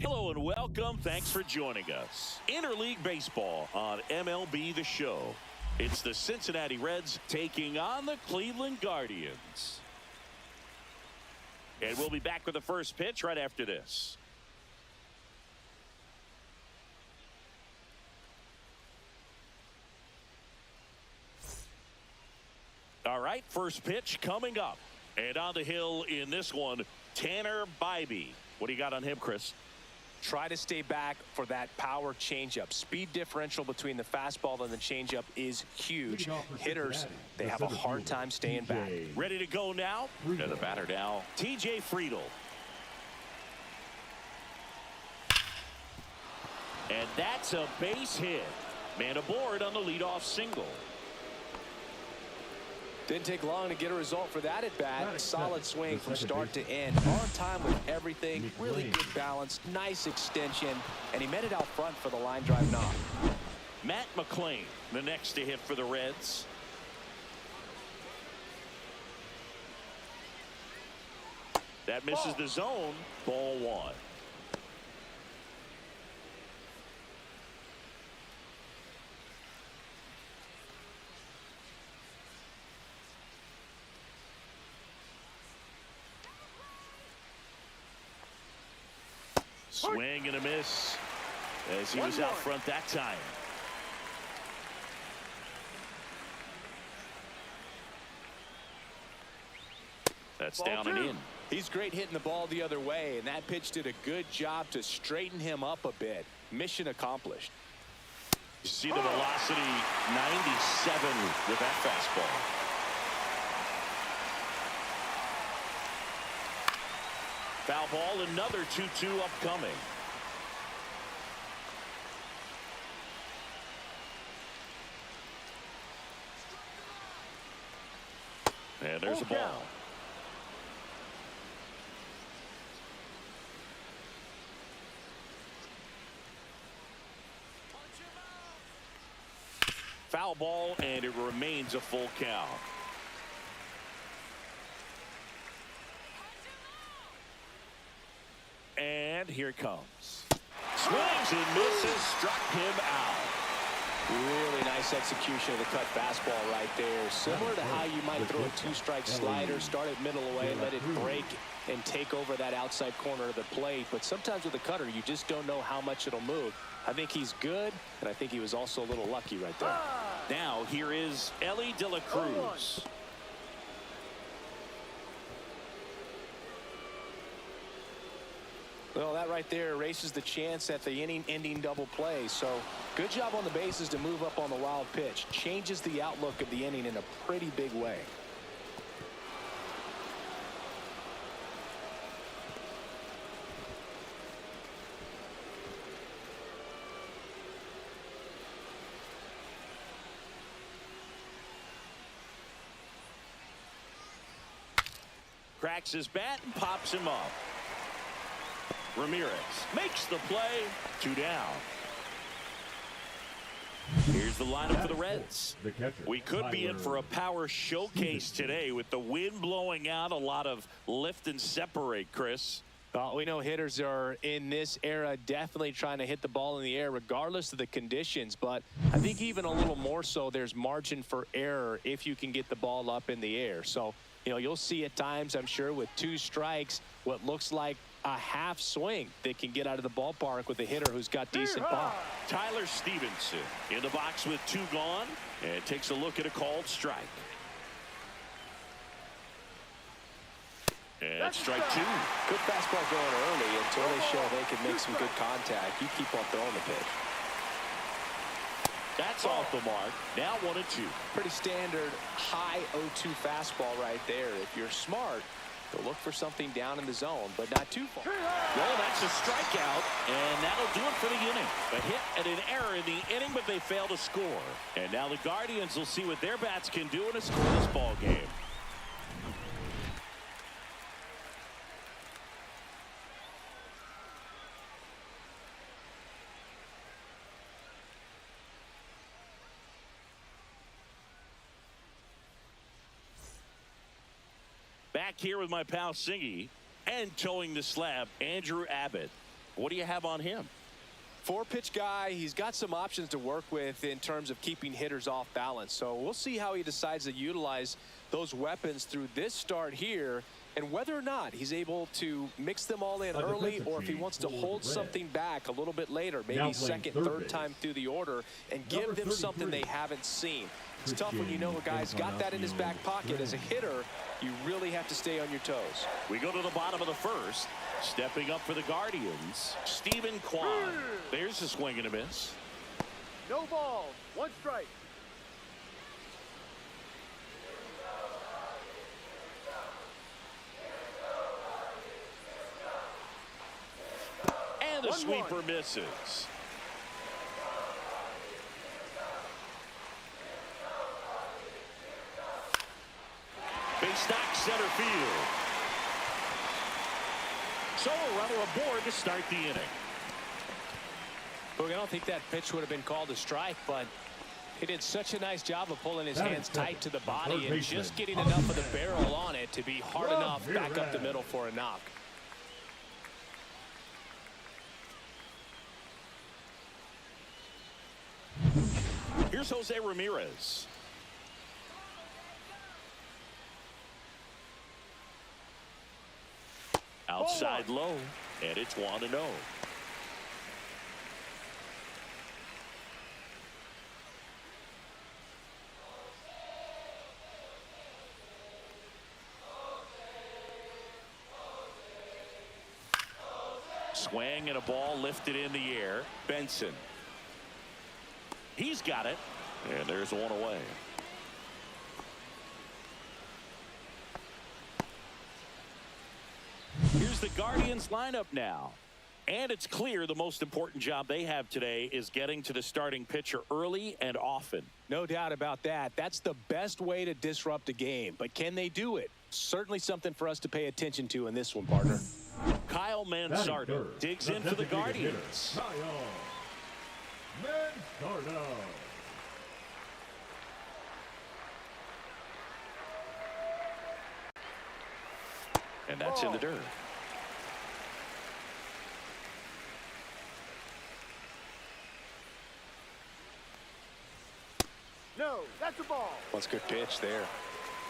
Hello and welcome. Thanks for joining us. Interleague Baseball on MLB The Show. It's the Cincinnati Reds taking on the Cleveland Guardians. And we'll be back with the first pitch right after this. All right, first pitch coming up. And on the hill in this one, Tanner Bybee. What do you got on him, Chris? Try to stay back for that power changeup. Speed differential between the fastball and the changeup is huge. Hitters, they have a hard time staying back. Ready to go now? And the batter now, TJ Friedl. And that's a base hit. Man aboard on the leadoff single. Didn't take long to get a result for that at bat. Solid swing from start to end. On time with everything. Really good balance. Nice extension. And he met it out front for the line drive knock. Matt McClain, the next to hit for the Reds. That misses the zone. Ball one. Swing and a miss as he was out front that time. That's down and in. He's great hitting the ball the other way, and that pitch did a good job to straighten him up a bit. Mission accomplished. You see the velocity, 97 with that fastball. Foul ball, another 2-2 upcoming. And there's a ball. Foul ball, and it remains a full count. And here it comes. Swings and misses, struck him out. Really nice execution of the cut fastball right there. Similar to how you might throw a two-strike slider, start it middle away, let it break and take over that outside corner of the plate. But sometimes with a cutter, you just don't know how much it'll move. I think he's good, and I think he was also a little lucky right there. Now here is Elly De La Cruz. Well, that right there erases the chance at the inning-ending double play. So good job on the bases to move up on the wild pitch. Changes the outlook of the inning in a pretty big way. Cracks his bat and pops him up. Ramirez makes the play. 2 down. Here's the lineup for the Reds. We could be in for a power showcase today with the wind blowing out. A lot of lift and separate, Chris. Well, we know hitters are in this era definitely trying to hit the ball in the air regardless of the conditions. But I think even a little more so, there's margin for error if you can get the ball up in the air. So, you know, you'll see at times, I'm sure, with 2 strikes, what looks like a half swing that can get out of the ballpark with a hitter who's got decent pop. Tyler Stevenson in the box with 2 gone and takes a look at a called strike. And strike 2. Good fastball going early until they show they can make some good contact. You keep on throwing the pitch. That's off the mark. Now 1-2. Pretty standard high 0-2 fastball right there. If you're smart, you'll look for something down in the zone, but not too far. Well, that's a strikeout, and that'll do it for the inning. A hit and an error in the inning, but they fail to score. And now the Guardians will see what their bats can do in a scoreless ball game. Back here with my pal Singy, and towing the slab, Andrew Abbott. What do you have on him? 4-pitch guy. He's got some options to work with in terms of keeping hitters off balance. So we'll see how he decides to utilize those weapons through this start here, and whether or not he's able to mix them all in early, or if he wants to hold something back a little bit later, maybe second, third time through the order, and give them something they haven't seen. It's tough when you know a guy's got that in his back pocket. As a hitter, you really have to stay on your toes. We go to the bottom of the first. Stepping up for the Guardians, Stephen Kwan. There's a swing and a miss. No ball, 1 strike. And the sweeper misses. Base knock center field. So a runner aboard to start the inning. Look, I don't think that pitch would have been called a strike, but he did such a nice job of pulling his hands tight to the body and just getting enough of the barrel on it to be hard enough back up the middle for a knock. Here's Jose Ramirez. Outside low, and it's 1-0. Swing and a ball lifted in the air. Benson. He's got it, and there's one away. Here's the Guardians lineup now. And it's clear the most important job they have today is getting to the starting pitcher early and often. No doubt about that. That's the best way to disrupt a game. But can they do it? Certainly something for us to pay attention to in this one, partner. Kyle Mansardo digs in for the Guardians. Mansardo. And that's in the dirt. No, that's a ball. That's a good pitch there.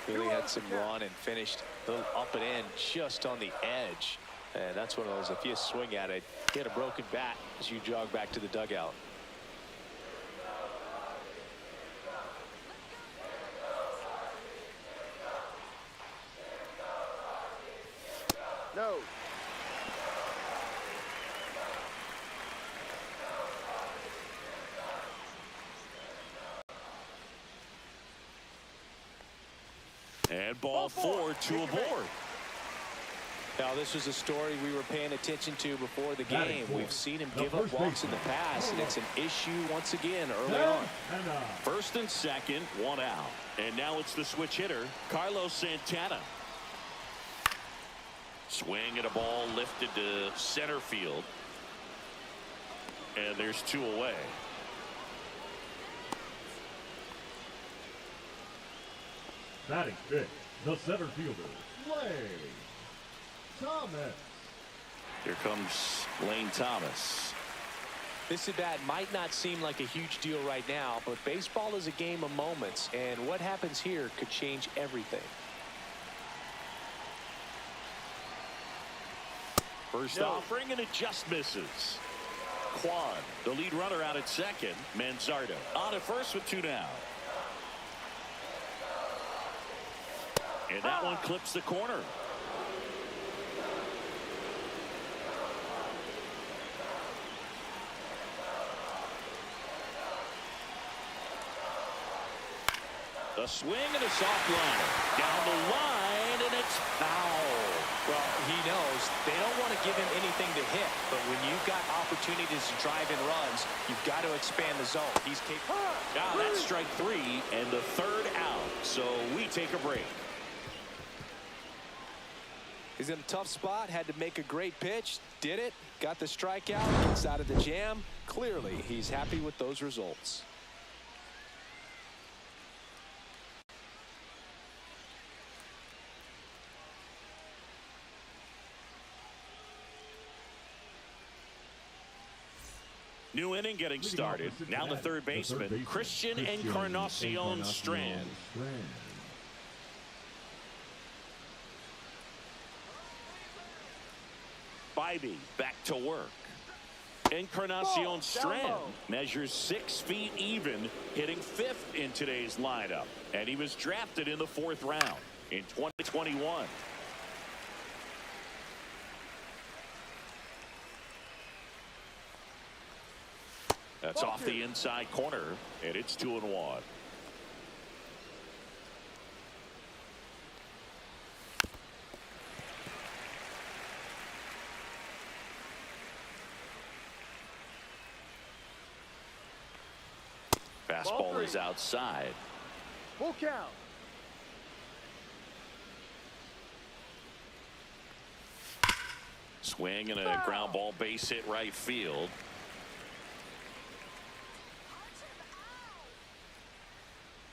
Really had some run and finished a little up and in just on the edge. And that's one of those, if you swing at it, hit a broken bat as you jog back to the dugout. No. And ball 4, 2 aboard. Now, this was a story we were paying attention to before the game. We've seen him give up walks in the past, and it's an issue once again early on. First and second, 1 out. And now it's the switch hitter, Carlos Santana. Swing and a ball lifted to center field. And there's 2 away. Batting fifth, the center fielder, Thomas. Here comes Lane Thomas. This at bat might not seem like a huge deal right now, but baseball is a game of moments, and what happens here could change everything. First offering, and it just misses. Quan, the lead runner, out at second. Mansardo on at first with 2 down. And that one clips the corner. A swing and a soft liner. Down the line, and it's foul. Well, he knows they don't want to give him anything to hit, but when you've got opportunities to drive in runs, you've got to expand the zone. He's capable. Now that's strike 3 and the 3rd out. So we take a break. He's in a tough spot, had to make a great pitch, did it, got the strikeout, gets out of the jam. Clearly, he's happy with those results. New inning getting started. Now the third baseman, Christian Encarnacion Strand. Bybee back to work. Encarnacion Strand measures 6 feet even, hitting 5th in today's lineup. And he was drafted in the 4th round in 2021. That's off the inside corner, and it's 2-1. Fastball is outside. Full count. Swing and a ground ball, base hit right field.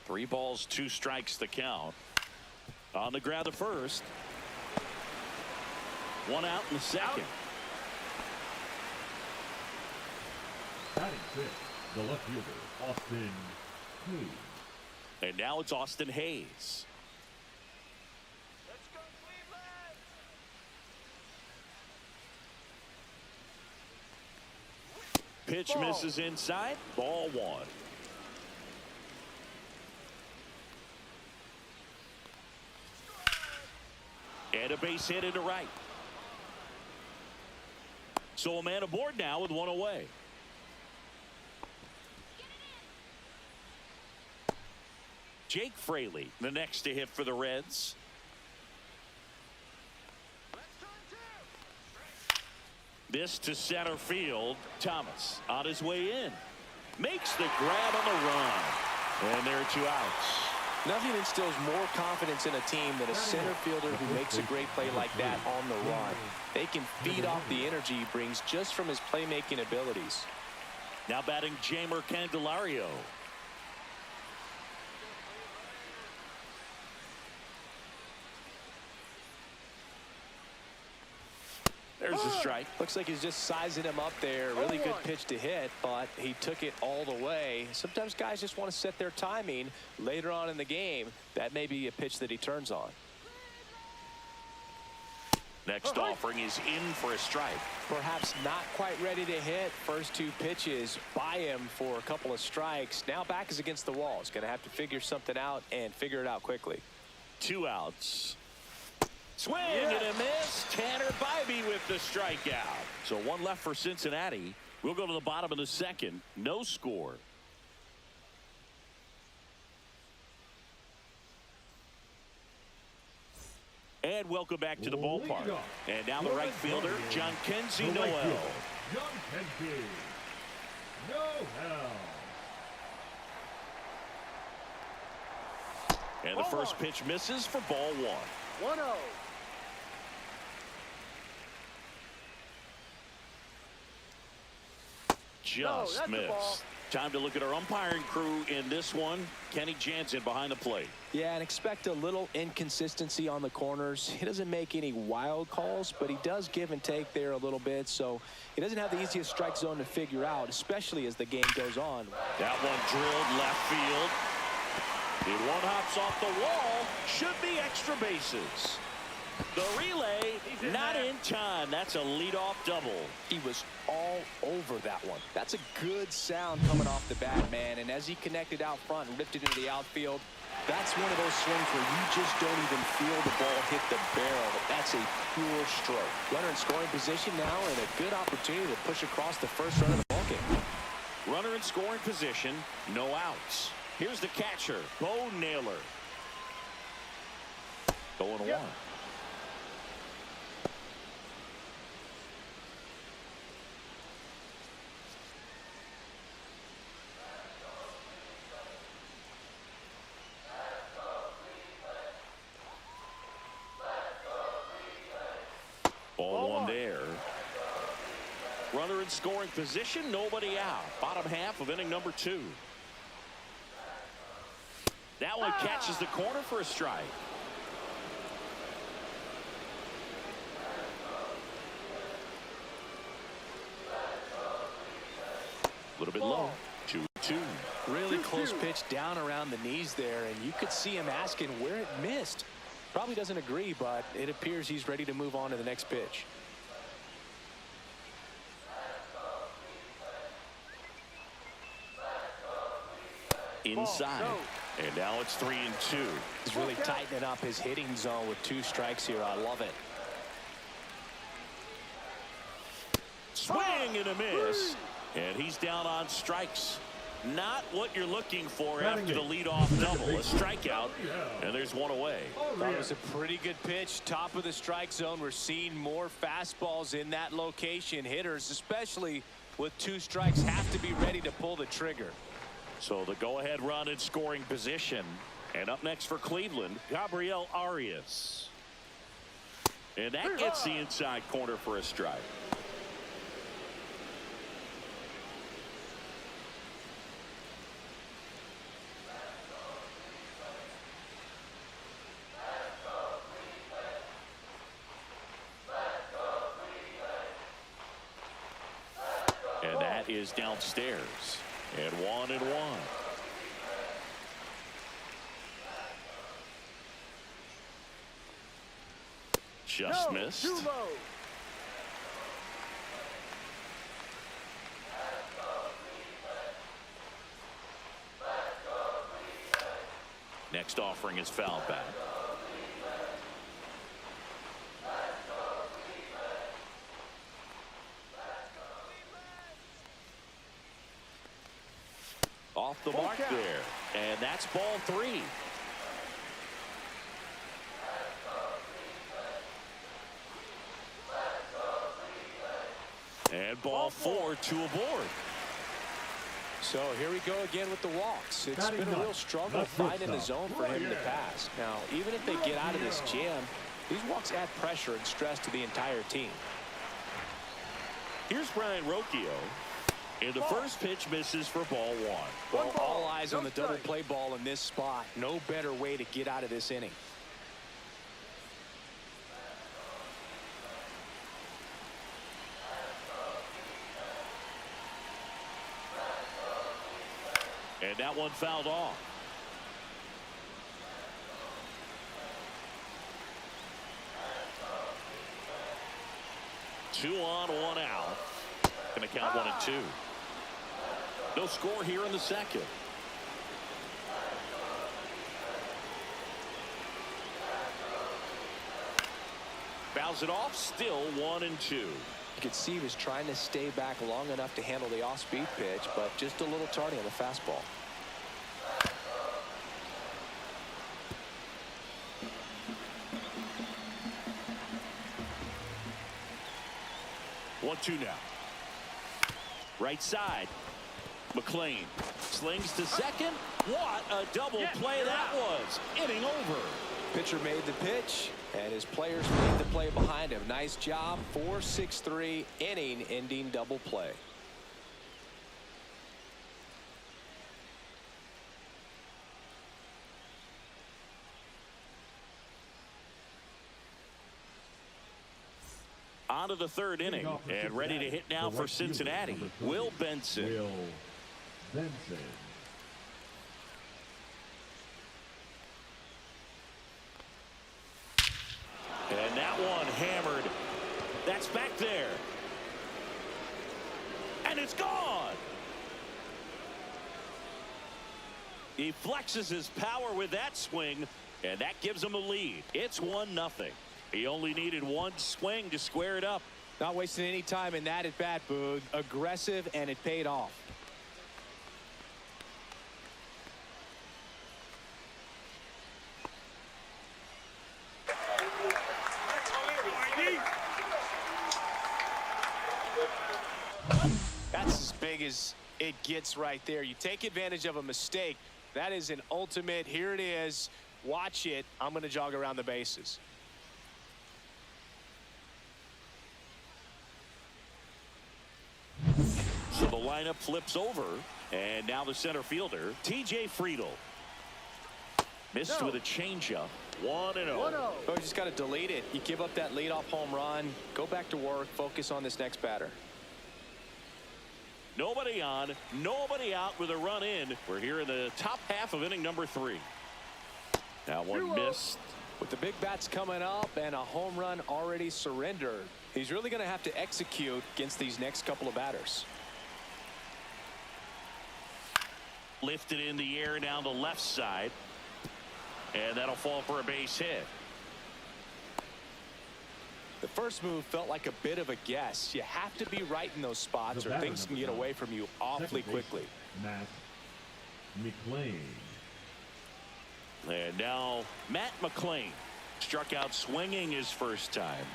Three balls, 2 strikes the count. On the ground at first. 1 out in the second. Batting 6th, the left fielder, Austin Hayes. And now it's Austin Hayes. Let's go, Cleveland! Pitch misses inside. Ball 1. And a base hit into right. So a man aboard now with 1 away. Jake Fraley, the next to hit for the Reds. This to center field. Thomas on his way in. Makes the grab on the run. And there are 2 outs. Nothing instills more confidence in a team than a center fielder who makes a great play like that on the run. They can feed off the energy he brings just from his playmaking abilities. Now batting Jamer Candelario. There's a strike. Looks like he's just sizing him up there. Really good pitch to hit, but he took it all the way. Sometimes guys just want to set their timing later on in the game. That may be a pitch that he turns on. Next offering is in for a strike. Perhaps not quite ready to hit. First 2 pitches by him for a couple of strikes. Now back is against the wall. He's going to have to figure something out and figure it out quickly. 2 outs. Swing and a miss. Tanner Bybee with the strikeout. So 1 left for Cincinnati. We'll go to the bottom of the second. No score. And welcome back to the ballpark. And now the right fielder, John Kenzie Noel. John Kenzie Noel. And the first pitch misses for ball 1. 1-0. Just missed. Time to look at our umpiring crew in this one. Kenny Jansen behind the plate. Yeah, and expect a little inconsistency on the corners. He doesn't make any wild calls, but he does give and take there a little bit. So he doesn't have the easiest strike zone to figure out, especially as the game goes on. That one drilled left field. If one hops off the wall, should be extra bases. The relay, not in time. That's a leadoff double. He was all over that one. That's a good sound coming off the bat, man. And as he connected out front and ripped it into the outfield, that's one of those swings where you just don't even feel the ball hit the barrel. That's a pure stroke. Runner in scoring position now and a good opportunity to push across the first run of the ball game. Runner in scoring position, no outs. Here's the catcher, Bo Naylor. 0-1. Ball 1 there. Runner in scoring position, nobody out. Bottom half of inning number 2. That one catches the corner for a strike. little bit low. 2-2. Really close pitch down around the knees there, and you could see him asking where it missed. Probably doesn't agree, but it appears he's ready to move on to the next pitch. Inside. And now it's 3-2. He's really tightening up his hitting zone with 2 strikes here. I love it. Swing and a miss. And he's down on strikes. Not what you're looking for after the leadoff double. A strikeout, and there's one away. That was a pretty good pitch. Top of the strike zone. We're seeing more fastballs in that location. Hitters, especially with 2 strikes, have to be ready to pull the trigger. So the go-ahead run in scoring position. And up next for Cleveland, Gabriel Arias. And that gets the inside corner for a strike. And that is downstairs. And 1-1. Just missed. Too low. Next offering is fouled back. Off the mark there. And that's ball 3. And ball 4, 2 aboard. So here we go again with the walks. It's been a real struggle finding the zone for him in the past. Now, even if they get out of this jam, these walks add pressure and stress to the entire team. Here's Brian Rocchio. And the first pitch misses for ball 1. Well, all eyes on the double play ball in this spot. No better way to get out of this inning. And that one fouled off. Two on, 1 out. Going to count 1-2. No score here in the second. Fouls it off, still 1-2. You could see he was trying to stay back long enough to handle the off-speed pitch, but just a little tardy on the fastball. One-two now. Right side. McLean slings to second. What a double play that was. Inning over. Pitcher made the pitch, and his players made the play behind him. Nice job. 4-6-3 inning-ending double play. On to the 3rd inning, and ready to hit now for Cincinnati, Will Benson. Will Benson. And that one hammered. That's back there. And it's gone. He flexes his power with that swing, and that gives him a lead. It's 1-0. He only needed one swing to square it up. Not wasting any time in that at bat, Boog. Aggressive, and it paid off. That's as big as it gets right there. You take advantage of a mistake. That is an ultimate. Here it is. Watch it. I'm going to jog around the bases. So the lineup flips over, and now the center fielder, T.J. Friedel. Missed with a changeup. 1-0. Oh, you just got to delete it. You give up that leadoff home run. Go back to work. Focus on this next batter. Nobody on, nobody out with a run in. We're here in the top half of inning number 3. That one missed. With the big bats coming up and a home run already surrendered, he's really going to have to execute against these next couple of batters. Lifted in the air down the left side. And that'll fall for a base hit. The first move felt like a bit of a guess. You have to be right in those spots or things can get away from you awfully quickly. Matt McLean. And now Matt McLean struck out swinging his first time.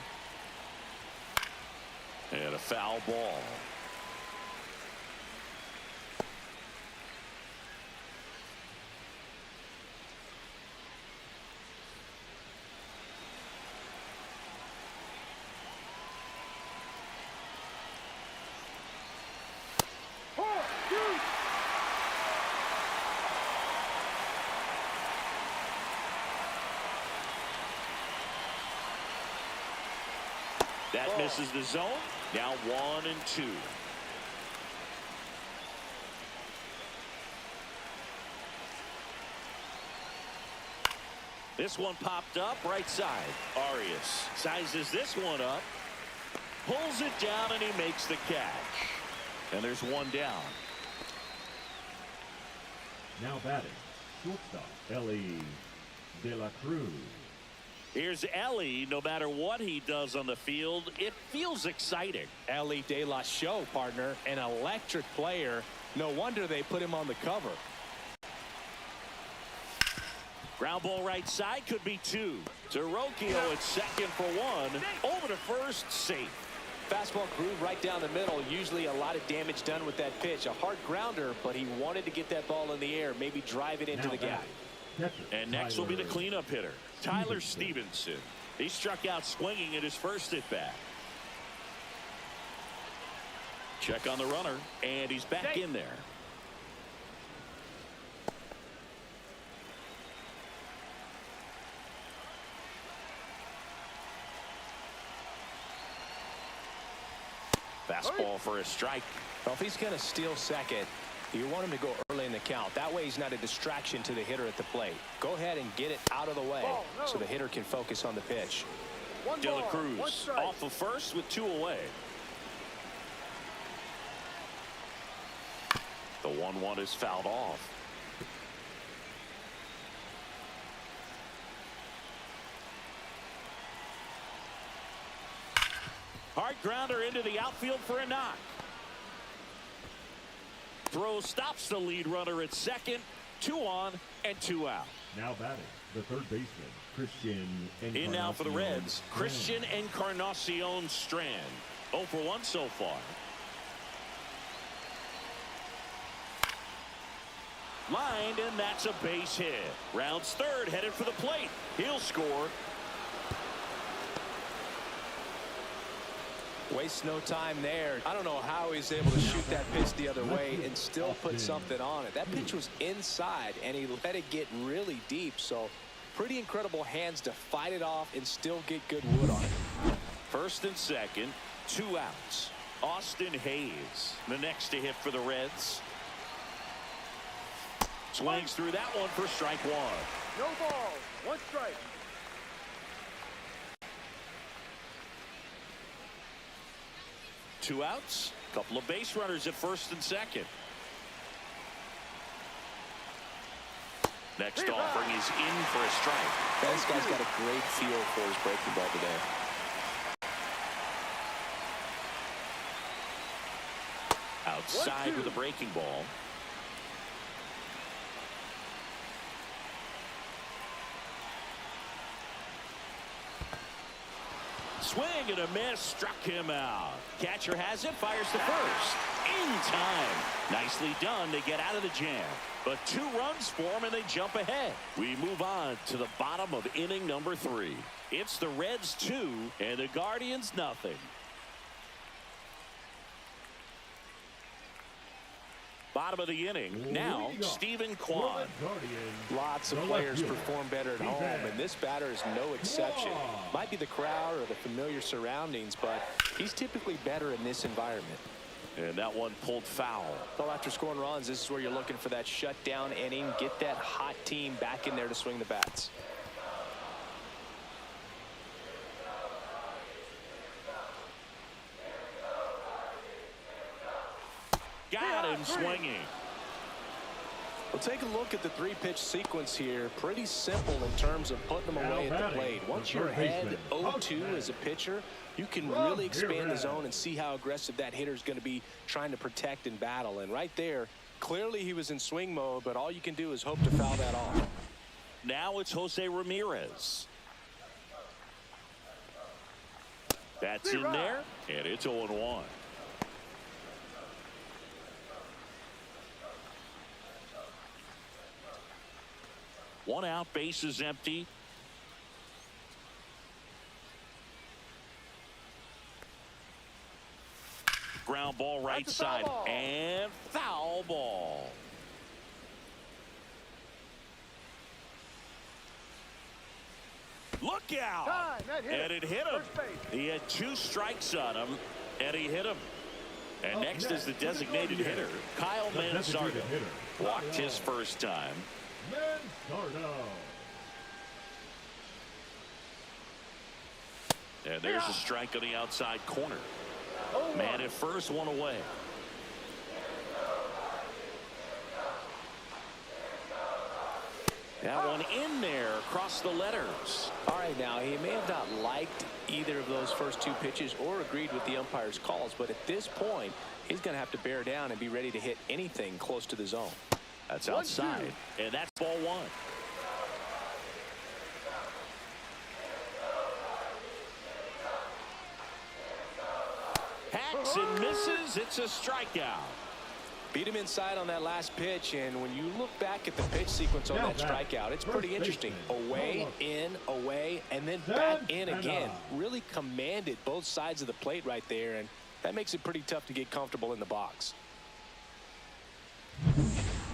And a foul ball. That misses the zone. Now 1-2. This one popped up right side. Arias sizes this one up, pulls it down, and he makes the catch. And there's one down. Now batting, shortstop Ellie De La Cruz. Here's Ellie. No matter what he does on the field, it feels exciting. Ellie De La Show, partner, an electric player. No wonder they put him on the cover. Ground ball right side, could be 2. To Rocchio at second for 1. Over to first, safe. Fastball groove right down the middle. Usually a lot of damage done with that pitch. A hard grounder, but he wanted to get that ball in the air, maybe drive it into the gap. And next will be the cleanup hitter, Tyler Stevenson. He struck out swinging at his first at bat. Check on the runner, and he's back in there. Fastball for a strike. Well, if he's going to steal second, you want him to go early in the count. That way he's not a distraction to the hitter at the plate. Go ahead and get it out of the way so the hitter can focus on the pitch. De La Cruz off of first with 2 away. The 1-1 is fouled off. Hard grounder into the outfield for a knock. Throw stops the lead runner at second. 2 on and 2 out. Now batting, the third baseman, Christian Encarnacion. In now for the Reds, Christian Encarnacion Strand. 0 for 1 so far. Lined, and that's a base hit. Rounds third, headed for the plate. He'll score. Wastes no time there. I don't know how he's able to shoot that pitch the other way and still put something on it. That pitch was inside, and he let it get really deep. So pretty incredible hands to fight it off and still get good wood on it. First and second, 2 outs. Austin Hayes, the next to hit for the Reds. Swings through that one for strike 1. No ball. 1 strike. Two outs. Couple of base runners at first and second. Next offering is in for a strike. This guy's got a great feel for his breaking ball today. Outside with a breaking ball. Swing and a miss, struck him out. Catcher has it, fires to first. In time. Nicely done to get out of the jam. But 2 runs for him and they jump ahead. We move on to the bottom of inning number 3. It's the Reds 2 and the Guardians nothing. Bottom of the inning. Now, Stephen Kwan. Lots of players perform better at home, and this batter is no exception. Might be the crowd or the familiar surroundings, but he's typically better in this environment. And that one pulled foul. Well, after scoring runs, this is where you're looking for that shutdown inning. Get that hot team back in there to swing the bats. Got him swinging. Well, take a look at the three-pitch sequence here. Pretty simple in terms of putting them away at the plate. Once you're ahead 0-2 as a pitcher, you can really expand the zone and see how aggressive that hitter is going to be trying to protect and battle. And right there, clearly he was in swing mode, but all you can do is hope to foul that off. Now it's Jose Ramirez. That's in there, and it's 0-1. One out, base is empty. Ground ball right side and foul ball. Look out! And it hit him. He had 2 strikes on him, and he hit him. And next is the designated hitter, Kyle Manzardo. Walked his first time. And there's a strike on the outside corner. Man at first, one away. That one in there across the letters. All right, now he may have not liked either of those first 2 pitches or agreed with the umpire's calls, but at this point he's going to have to bear down and be ready to hit anything close to the zone. That's outside, and that's ball 1. Hacks and misses. It's a strikeout. Beat him inside on that last pitch, and when you look back at the pitch sequence on that strikeout, it's pretty interesting. Away, in, away, and then back in again. Really commanded both sides of the plate right there, and that makes it pretty tough to get comfortable in the box.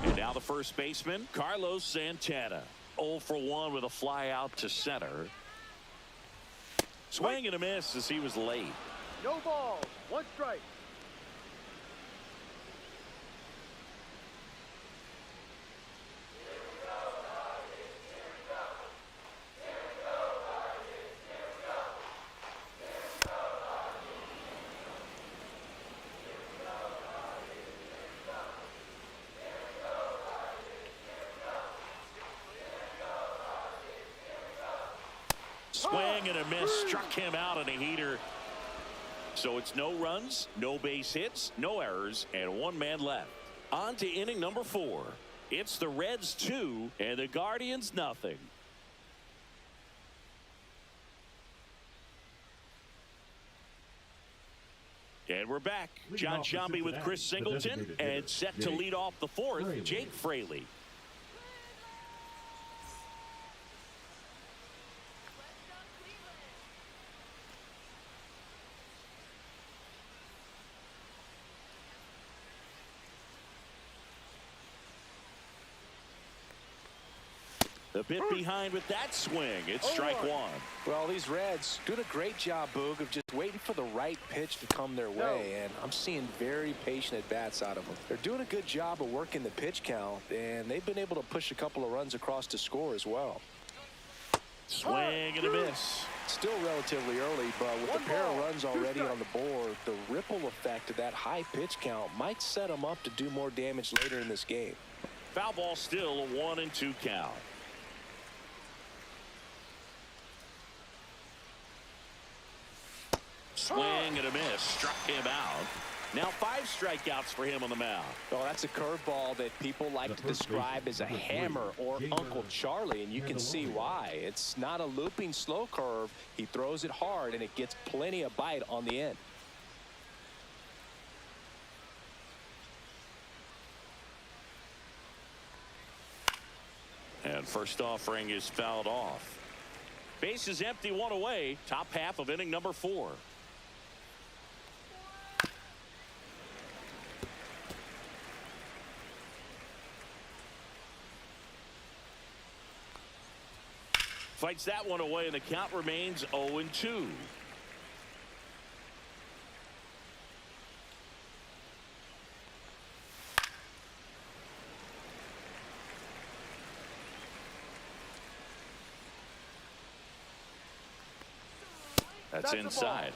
And now the first baseman, Carlos Santana. 0 for 1 with a fly out to center. Swing and a miss as he was late. No ball, 1 strike. Swing and a miss, struck him out on a heater. So it's no runs, no base hits, no errors, and 1 man left. On to inning number 4. It's the Reds 2 and the Guardians nothing. And we're back. John Shambi with Chris Singleton, and set to lead off the 4th, Jake Fraley. A bit behind with that swing. It's strike 1. Well, these Reds doing a great job, Boog, of just waiting for the right pitch to come their way, and I'm seeing very patient at-bats out of them. They're doing a good job of working the pitch count, and they've been able to push a couple of runs across to score as well. Swing and a miss. Still relatively early, but with a pair of runs already on the board, the ripple effect of that high pitch count might set them up to do more damage later in this game. Foul ball still, a 1-2 count. Swing and a miss, struck him out. Now 5 strikeouts for him on the mound. Well, that's a curveball that people like to describe as a hammer or Uncle Charlie, and you can see why. It's not a looping slow curve. He throws it hard, and it gets plenty of bite on the end. And first offering is fouled off. Base is empty, 1 away. Top half of inning number 4. Fights that one away, and the count remains 0-2. That's inside.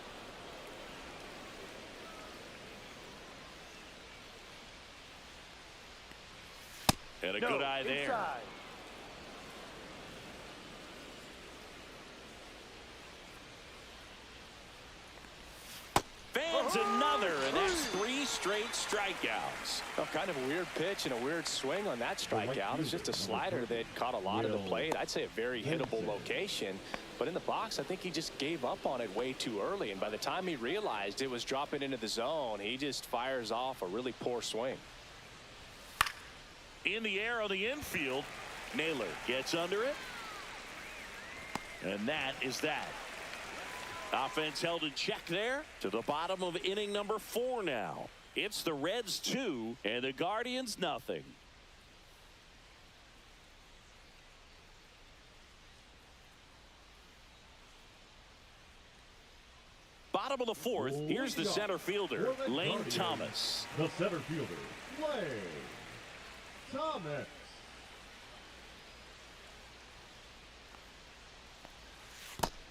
And a good eye there. Inside. Fans another, and that's 3 straight strikeouts. Oh, kind of a weird pitch and a weird swing on that strikeout. It's just a slider that caught a lot of the plate. I'd say a very hittable location. But in the box, I think he just gave up on it way too early. And by the time he realized it was dropping into the zone, he just fires off a really poor swing. In the air on the infield, Naylor gets under it. And that is that. Offense held in check there to the bottom of inning number 4 now. It's the Reds 2 and the Guardians nothing. Bottom of the 4th, here's the center fielder, Lane Thomas. The center fielder, Lane Thomas.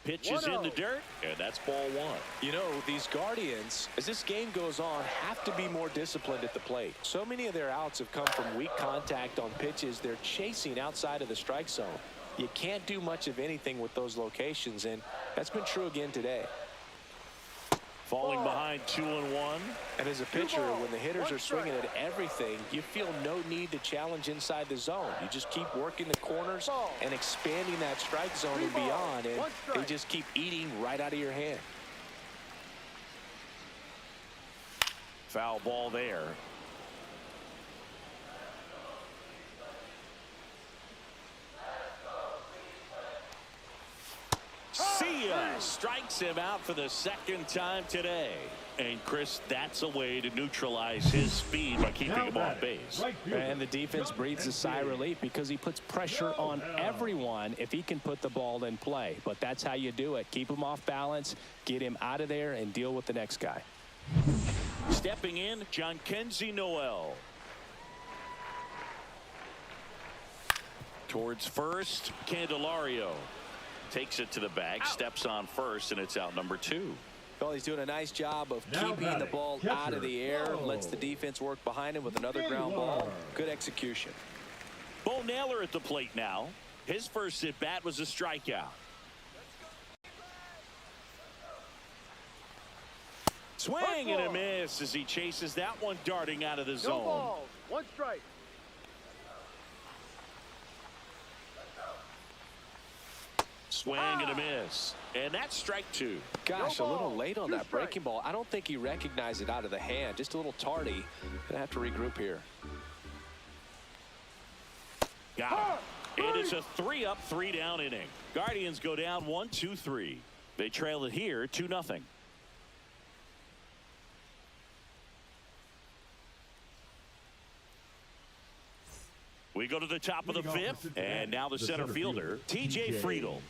Pitch is in the dirt, and that's ball 1. You know, these Guardians, as this game goes on, have to be more disciplined at the plate. So many of their outs have come from weak contact on pitches they're chasing outside of the strike zone. You can't do much of anything with those locations, and that's been true again today. Falling behind 2-1. And as a pitcher, when the hitters are swinging at everything, you feel no need to challenge inside the zone. You just keep working the corners and expanding that strike zone and beyond, and they just keep eating right out of your hand. Foul ball there. See ya! Strikes him out for the 2nd time today. And Chris, that's a way to neutralize his speed by keeping him off base. And the defense breathes a sigh of relief because he puts pressure on everyone if he can put the ball in play. But that's how you do it. Keep him off balance, get him out of there, and deal with the next guy. Stepping in, Jhonkensy Noel. Towards first, Candelario. Takes it to the bag, steps on first, and it's out number 2. Well, he's doing a nice job of keeping the ball out of the air, lets the defense work behind him with another ground ball. Good execution. Bo Naylor at the plate now. His first at-bat was a strikeout. Swing and a miss as he chases that one darting out of the zone. No balls, 1 strike. Swing and a miss. And that's strike 2. Gosh, a little late on that breaking ball. I don't think he recognized it out of the hand. Just a little tardy. Gonna have to regroup here. Got it. And it's a 3-up, 3-down inning. Guardians go down 1-2-3. They trail it here 2-0. We go to the top of the 5th, and now the center fielder, T.J. Friedel.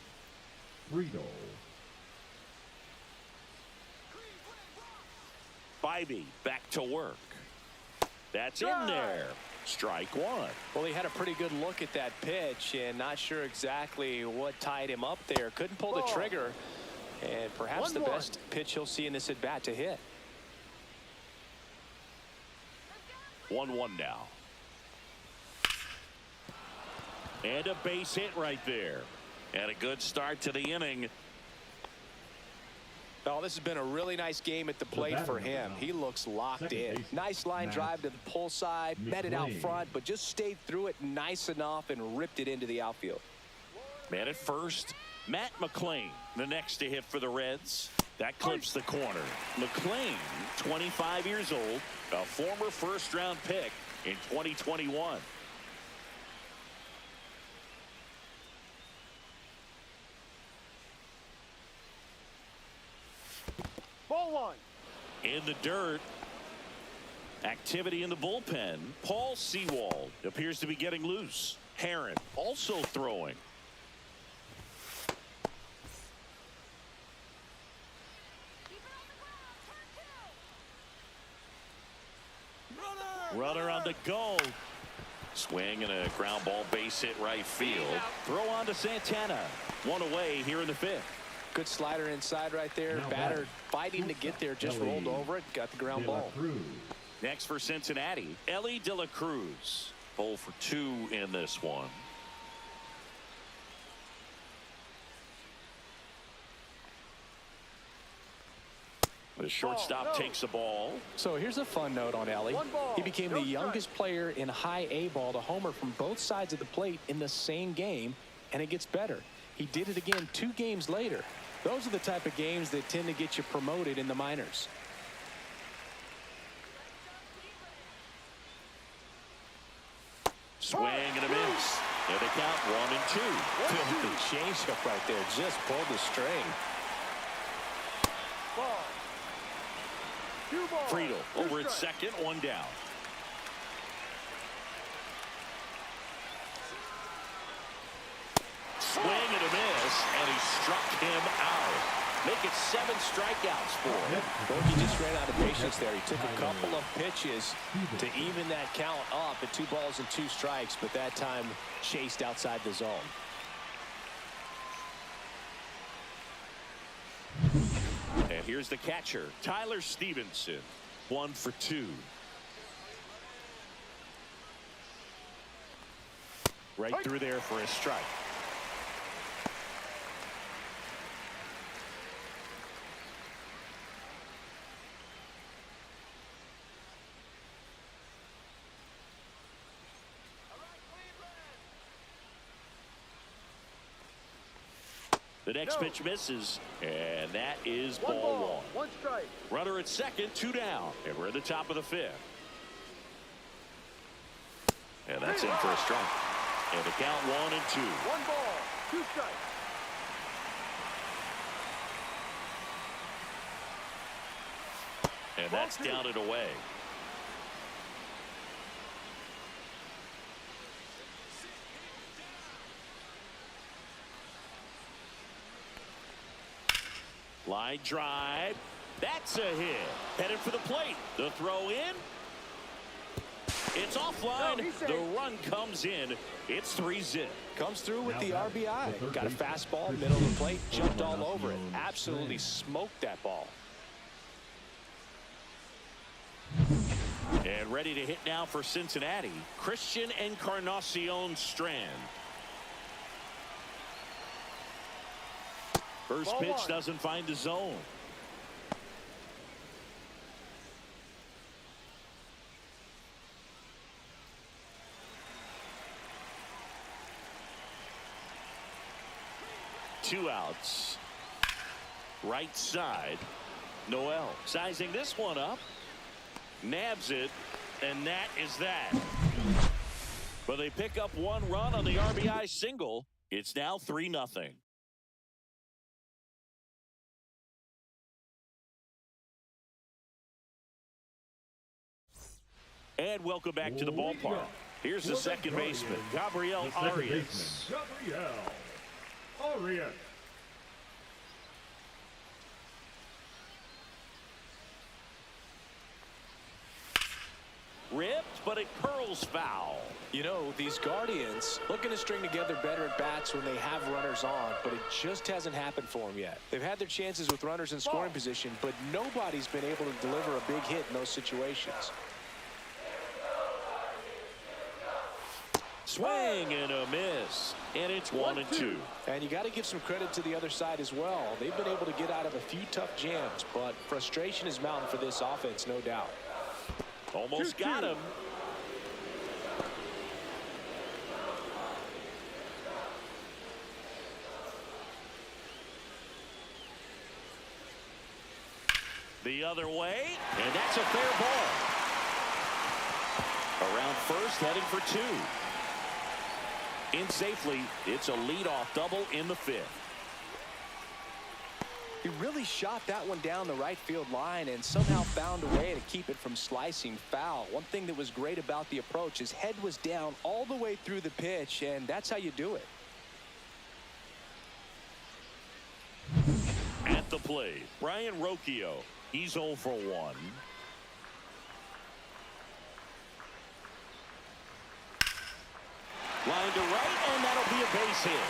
Bybee back to work. That's in there. Strike 1. Well, he had a pretty good look at that pitch and not sure exactly what tied him up there. Couldn't pull the trigger, and perhaps the best pitch he'll see in this at bat to hit. 1-1 now. And a base hit right there. And a good start to the inning. Oh, this has been a really nice game at the plate for him. He looks locked in. Nice line drive to the pull side, met it out front, but just stayed through it nice enough and ripped it into the outfield. Man at first, Matt McLain, the next to hit for the Reds. That clips the corner. McLain, 25 years old, a former first-round pick in 2021. Ball 1. In the dirt. Activity in the bullpen. Paul Sewald appears to be getting loose. Heron also throwing. Runner on the go. Swing and a ground ball base hit right field. Throw on to Santana. 1 away here in the 5th. Good slider inside right there. Now Batter back. fighting to get there, just rolled over it, got the ground ball. Next for Cincinnati, Ellie De La Cruz. 0 for 2 in this one. The shortstop takes the ball. So here's a fun note on Ellie. He became the youngest player in high A ball to homer from both sides of the plate in the same game, and it gets better. He did it again 2 games later. Those are the type of games that tend to get you promoted in the minors. Swing and a miss. And they count 1 and 2. The changeup right there just pulled the string. Ball. 2 balls. Friedel 2 over at strikes. second, 1 down. Swing and a miss, and he struck him out. Make it 7 strikeouts for him. Well, he just ran out of patience there. He took a couple of pitches to even that count up at 2 balls and 2 strikes, but that time chased outside the zone. And here's the catcher, Tyler Stevenson. 1 for 2. Right through there for a strike. The next pitch misses, and that is ball 1. 1 strike. Runner at second, 2 down, and we're at the top of the 5th. And that's in for a strike. And the count 1 and 2. 1 ball, 2 strikes. And that's down and away. Line drive. That's a hit. Headed for the plate. The throw in. It's offline. The run comes in. It's 3-zip. Comes through with the RBI. Got a fastball, middle of the plate, jumped all over it. Absolutely smoked that ball. And ready to hit now for Cincinnati, Christian Encarnacion Strand. First Ball pitch 1. doesn't find the zone. Two outs. Right side. Noel sizing this one up. Nabs it, and that is that. But they pick up 1 run on the RBI single. It's now 3-0. And welcome back to the ballpark. Here's the second baseman, Gabriel Arias. Gabriel Arias. Ripped, but it curls foul. You know, these Guardians looking to string together better at bats when they have runners on, but it just hasn't happened for them yet. They've had their chances with runners in scoring position, but nobody's been able to deliver a big hit in those situations. Swing and a miss, and it's 1 and 2. And you got to give some credit to the other side as well. They've been able to get out of a few tough jams, but frustration is mounting for this offense, no doubt. Almost got him. The other way, and that's a fair ball. Around first, heading for 2. In safely, it's a leadoff double in the 5th. He really shot that one down the right field line and somehow found a way to keep it from slicing foul. One thing that was great about the approach, his head was down all the way through the pitch, and that's how you do it. At the plate, Brian Rocchio. He's 0 for 1. Line to right, and that'll be a base hit.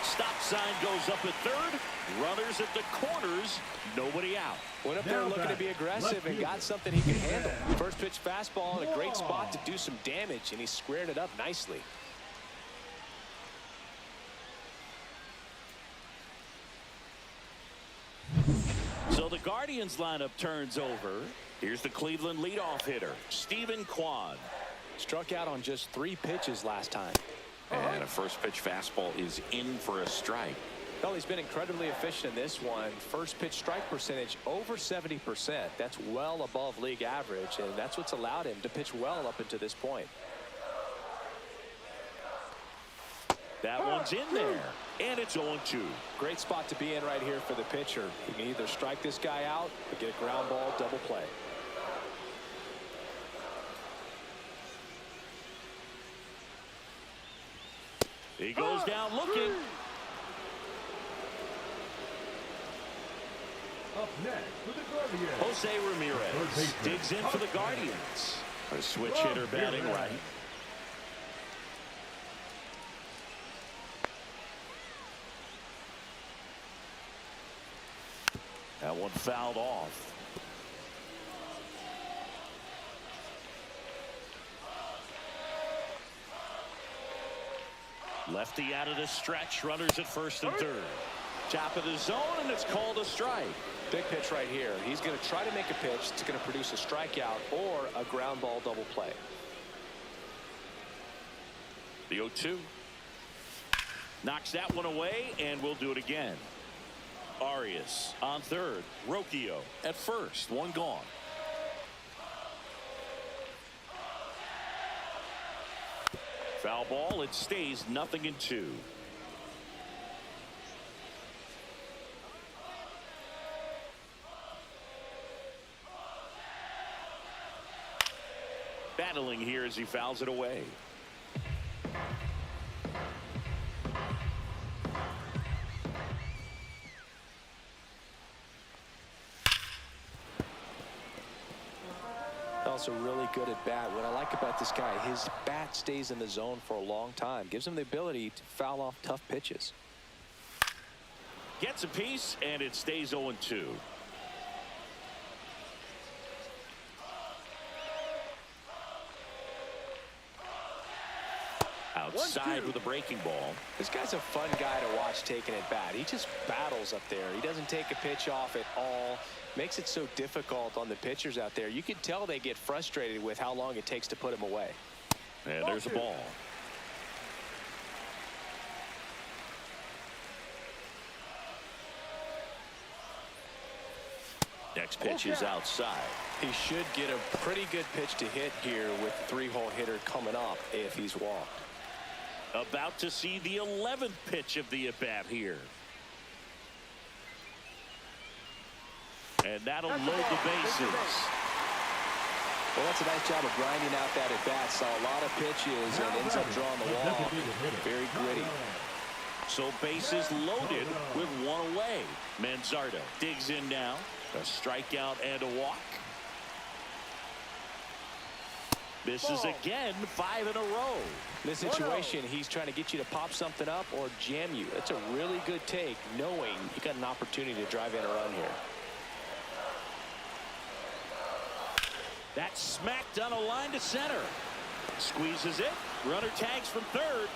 Stop sign goes up at third. Runners at the corners. Nobody out. Went up there looking to be aggressive and got something he can handle. First pitch fastball in a great spot to do some damage, and he squared it up nicely. So the Guardians lineup turns over. Here's the Cleveland leadoff hitter, Stephen Kwan. Struck out on just 3 pitches last time. And a first pitch fastball is in for a strike. Well, he's been incredibly efficient in this one. First pitch strike percentage over 70%. That's well above league average, and that's what's allowed him to pitch well up until this point. That one's in there, and it's 0-2. Great spot to be in right here for the pitcher. He can either strike this guy out or get a ground ball double play. He goes down looking. Up next for the Guardians, Jose Ramirez digs in for the Guardians. A switch hitter batting right. That one fouled off. Lefty out of the stretch. Runners at first and third. Top of the zone, and it's called a strike. Big pitch right here. He's going to try to make a pitch that's going to produce a strikeout or a ground ball double play. The 0-2. Knocks that one away, and we'll do it again. Arias on third. Rocchio at first. One gone. Foul ball. It stays 0-2. Battling here as he fouls it away. Also really good at bat. What I like about this guy, his bat stays in the zone for a long time. Gives him the ability to foul off tough pitches. Gets a piece, and it stays 0-2. Outside with a breaking ball. This guy's a fun guy to watch taking at bat. He just battles up there. He doesn't take a pitch off at all. Makes it so difficult on the pitchers out there. You can tell they get frustrated with how long it takes to put him away. And there's a ball. Next pitch is outside. He should get a pretty good pitch to hit here with the 3-hole hitter coming up if he's walked. About to see the 11th pitch of the at-bat here. And that'll load the bases. Well, that's a nice job of grinding out that at-bat. Saw a lot of pitches and ends up drawing the wall. Very gritty. So bases loaded with one away. Manzardo digs in now. A strikeout and a walk. Misses again, 5 in a row. In this situation, he's trying to get you to pop something up or jam you. That's a really good take, knowing you got an opportunity to drive in a run here. That's smacked on a line to center. Squeezes it. Runner tags from third.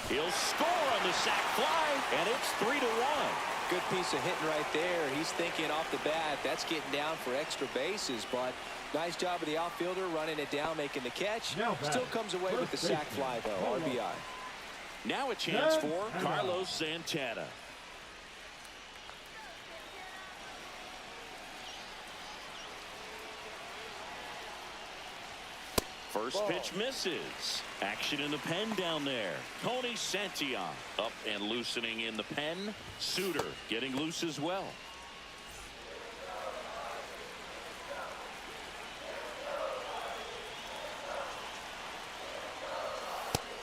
He'll score on the sac fly, and it's 3-1. Good piece of hitting right there. He's thinking off the bat, that's getting down for extra bases, but nice job of the outfielder running it down, making the catch. Still comes away with the sac fly, though. RBI. Now a chance for Carlos Santana. First pitch misses. Action in the pen down there. Tony Santillan up and loosening in the pen. Suter getting loose as well.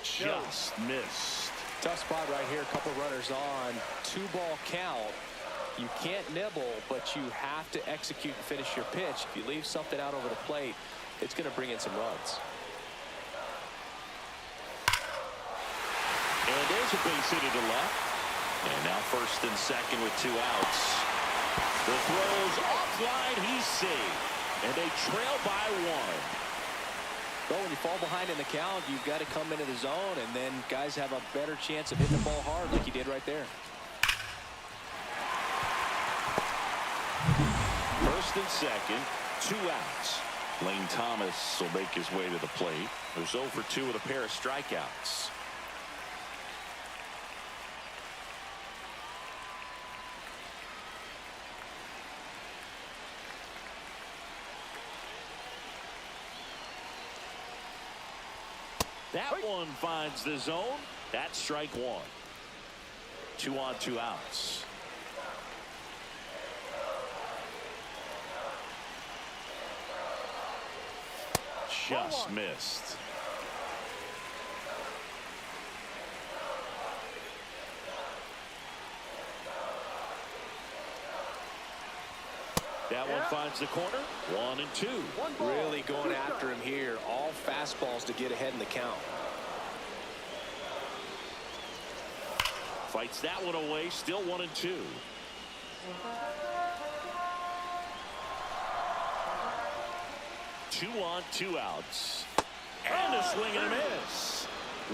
Just missed. Tough spot right here. A couple runners on. 2-ball count. You can't nibble, but you have to execute and finish your pitch. If you leave something out over the plate, it's going to bring in some runs. And there's a base hit to left. And now first and second with 2 outs. The throw's offline. He's safe. And they trail by 1. But when you fall behind in the count, you've got to come into the zone, and then guys have a better chance of hitting the ball hard like you did right there. First and second, 2 outs. Lane Thomas will make his way to the plate. There's 0 for 2 with a pair of strikeouts. That one finds the zone. That's strike 1. 2 on, 2 outs. Just missed. That one finds the corner. 1 and 2. Really going after him here. All fastballs to get ahead in the count. Fights that one away. Still 1 and 2. Two on, 2 outs. And a swing and a miss.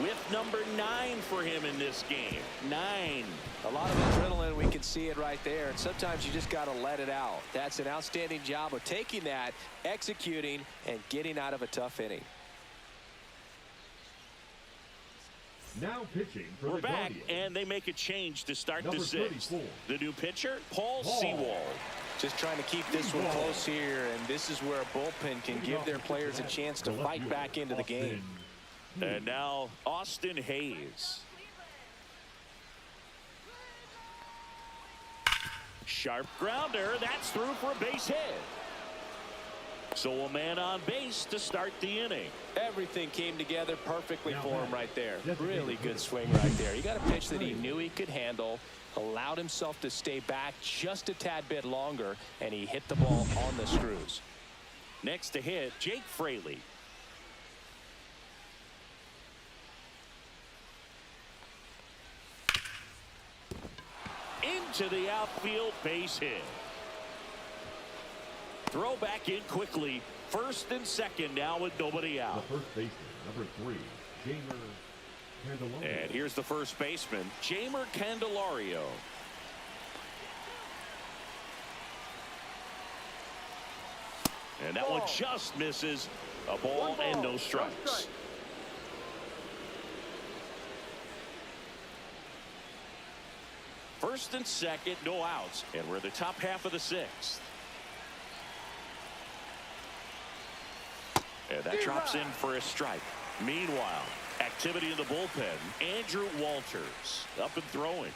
With number 9 for him in this game. 9. A lot of adrenaline, we can see it right there, and sometimes you just got to let it out. That's an outstanding job of taking that, executing, and getting out of a tough inning. Now pitching for We're the back, Guardians. and they make a change to start Number the 6th. 34. The new pitcher, Paul Sewald. Just trying to keep this one close here, and this is where a bullpen can give their players a chance to fight back into the game. And now Austin Hayes. Sharp grounder. That's through for a base hit. So a man on base to start the inning. Everything came together perfectly for him right there. Really good swing right there. He got a pitch that he knew he could handle, allowed himself to stay back just a tad bit longer, and he hit the ball on the screws. Next to hit, Jake Fraley. Into the outfield, base hit. Throw back in quickly. First and second now with nobody out. The first baseman, number 3, Jamer Candelario. And here's the first baseman, Jamer Candelario. And that one just misses. A ball and no strikes. First and second, no outs. And we're in the top half of the 6th. And that drops in for a strike. Meanwhile, activity in the bullpen. Andrew Walters up and throwing.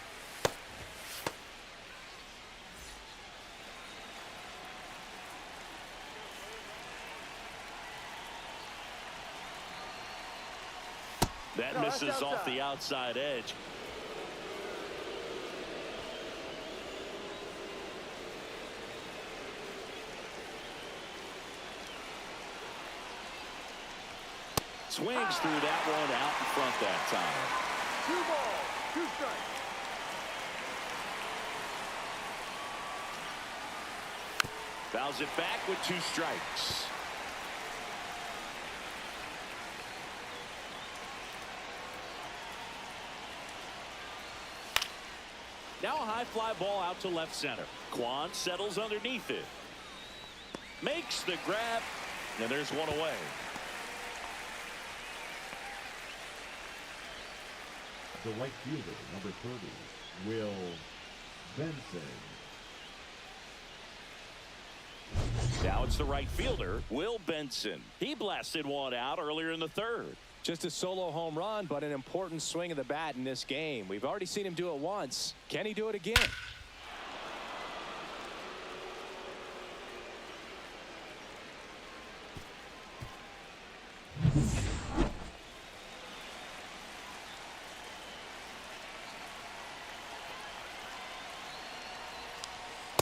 That misses off the outside edge. Swings through that one out in front that time. 2 balls, 2 strikes. Fouls it back with 2 strikes. Now a high fly ball out to left center. Kwan settles underneath it. Makes the grab, and there's one away. The right fielder, number 30, Will Benson. Now it's the right fielder, Will Benson. He blasted one out earlier in the 3rd. Just a solo home run, but an important swing of the bat in this game. We've already seen him do it once. Can he do it again?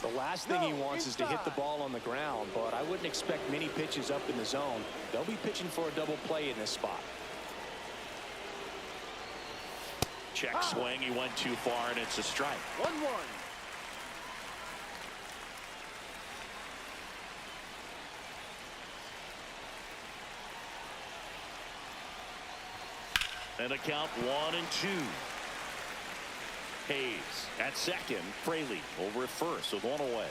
The last thing he wants is to hit the ball on the ground, but I wouldn't expect many pitches up in the zone. They'll be pitching for a double play in this spot. Check swing. He went too far, and it's a strike. 1-1. And a count 1-2. Hayes at second. Fraley over at first with one away.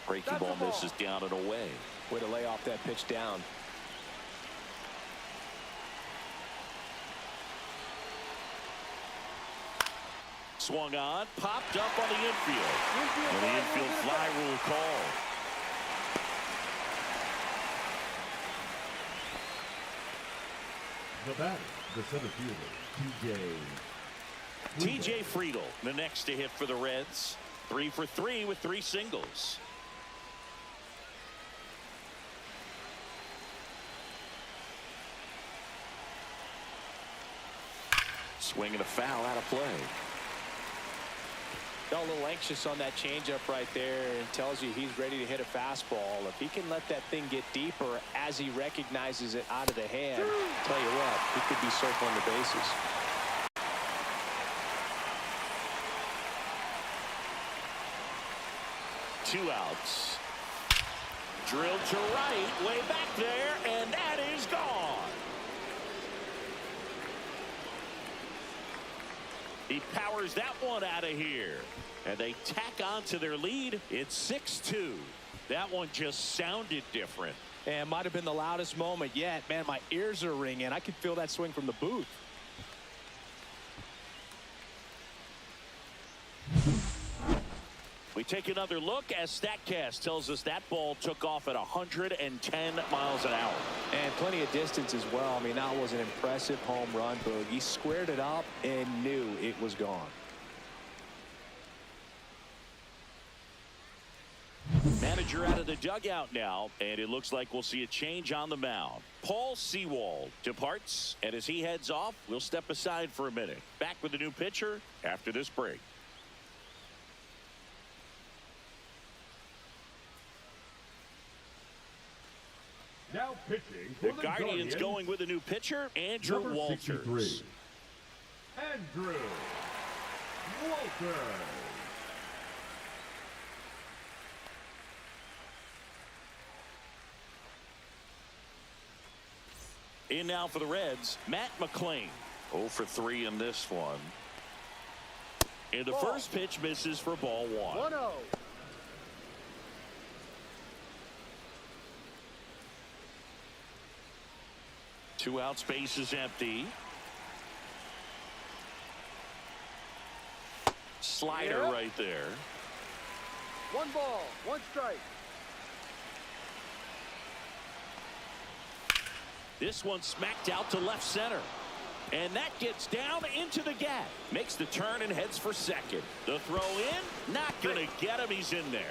Breaking ball misses down and away. Way to lay off that pitch down. Swung on, popped up on the infield. And the infield fly rule called. The batter, the center fielder, T.J. Friedel, the next to hit for the Reds. 3 for 3 with 3 singles. Swing and a foul out of play. Got a little anxious on that changeup right there, and tells you he's ready to hit a fastball. If he can let that thing get deeper as he recognizes it out of the hand, tell you what, he could be circling the bases. Two outs. Drilled to right, way back there, and that is gone. He powers that one out of here. And they tack on to their lead. It's 6-2. That one just sounded different. And might have been the loudest moment yet. Man, my ears are ringing. I could feel that swing from the booth. We take another look as StatCast tells us that ball took off at 110 miles an hour. And plenty of distance as well. I mean, that was an impressive home run, Boog. He squared it up and knew it was gone. Manager out of the dugout now, and it looks like we'll see a change on the mound. Paul Sewald departs, and as he heads off, we'll step aside for a minute. Back with a new pitcher after this break. Now pitching for The Guardians going with a new pitcher, Andrew number Walters. 63, Andrew Walters. In now for the Reds, Matt McClain. 0 for 3 in this one. And the first pitch misses for ball 1. 1-0. Two out, space is empty. Slider right there. 1 ball, 1 strike. This one smacked out to left center. And that gets down into the gap. Makes the turn and heads for second. The throw in, not going to get him. He's in there.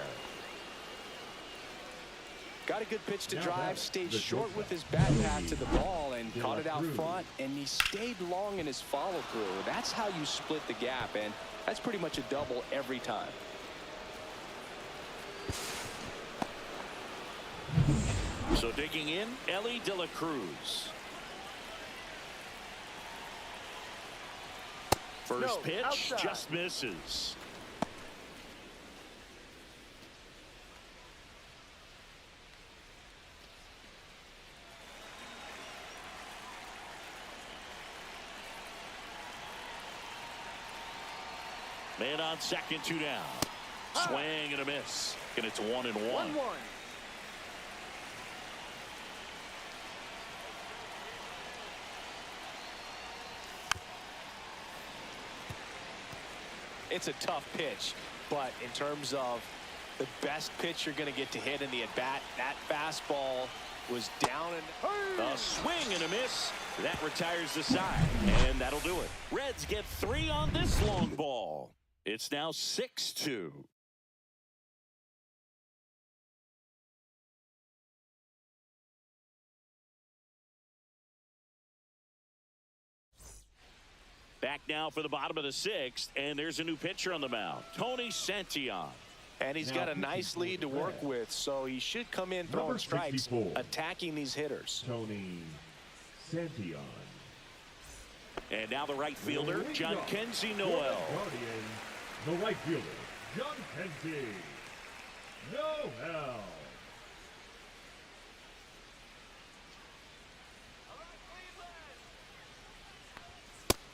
Got a good pitch to drive, stayed short with his bat path to the ball and caught it out front, and he stayed long in his follow through. That's how you split the gap, and that's pretty much a double every time. So digging in, Ellie De La Cruz. First pitch outside. just misses. Man on second, 2 down. Swing and a miss. And it's 1-1. 1-1. It's a tough pitch, but in terms of the best pitch you're going to get to hit in the at-bat, that fastball was down and a swing and a miss. That retires the side, and that'll do it. Reds get 3 on this long ball. It's now 6-2. Back now for the bottom of the 6th, and there's a new pitcher on the mound, Tony Santillan. And he's got a nice lead to work with, so he should come in throwing strikes, attacking these hitters. Tony Santillan. And now the right fielder, John Kenzie Noel. Guardian, the right fielder, John Kenzie Noel.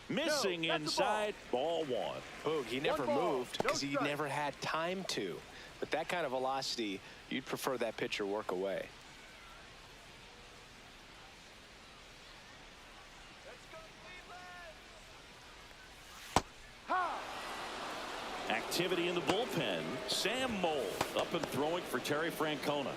Missing inside, ball one. Boog, he never moved because he strike. never had time to. But that kind of velocity, you'd prefer that pitcher work away. Activity in the bullpen. Sam Mold up and throwing for Terry Francona.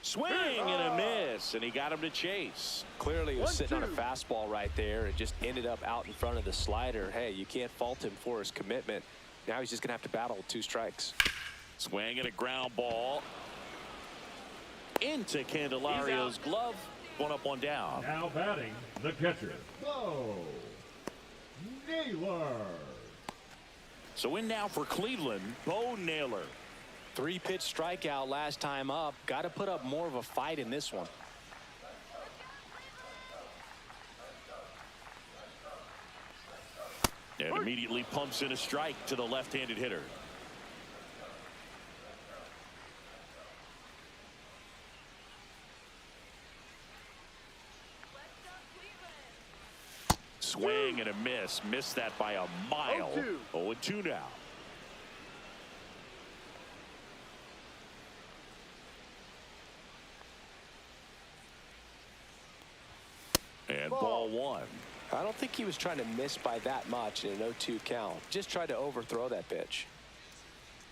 Swing and a miss, and he got him to chase. Clearly, he was sitting on a fastball right there and just ended up out in front of the slider. Hey, you can't fault him for his commitment. Now he's just going to have to battle with 2 strikes. Swing and a ground ball into Candelario's glove. 1 up, 1 down. Now batting, the catcher, Bo Naylor. So in now for Cleveland, Bo Naylor. 3-pitch strikeout last time up. Got to put up more of a fight in this one. And immediately pumps in a strike to the left-handed hitter. Swing and a miss. Missed that by a mile. 0-2 now. And ball 1. I don't think he was trying to miss by that much in an 0-2 count. Just tried to overthrow that pitch.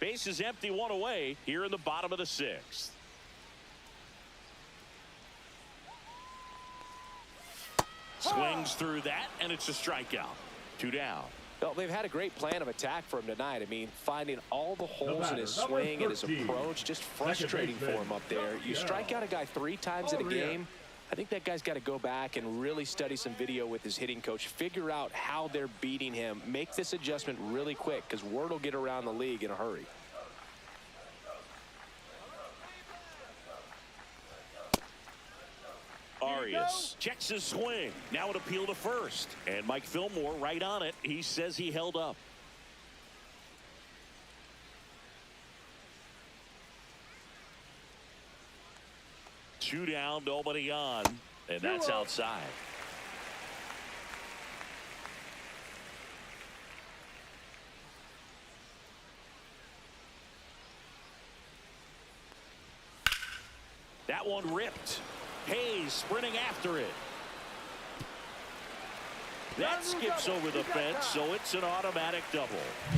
Base is empty, 1 away here in the bottom of the 6th. Swings through that, and it's a strikeout. 2 down. Well, they've had a great plan of attack for him tonight. I mean, finding all the holes in his swing and his approach, just frustrating for him up there. You strike out a guy 3 times in a game. I think that guy's got to go back and really study some video with his hitting coach, figure out how they're beating him, make this adjustment really quick because word will get around the league in a hurry. Arias checks his swing. Now an appeal to first. And Mike Fillmore right on it. He says he held up. Two down, nobody on, and that's outside. That one ripped. Hayes sprinting after it. That skips over the fence, so it's an automatic double.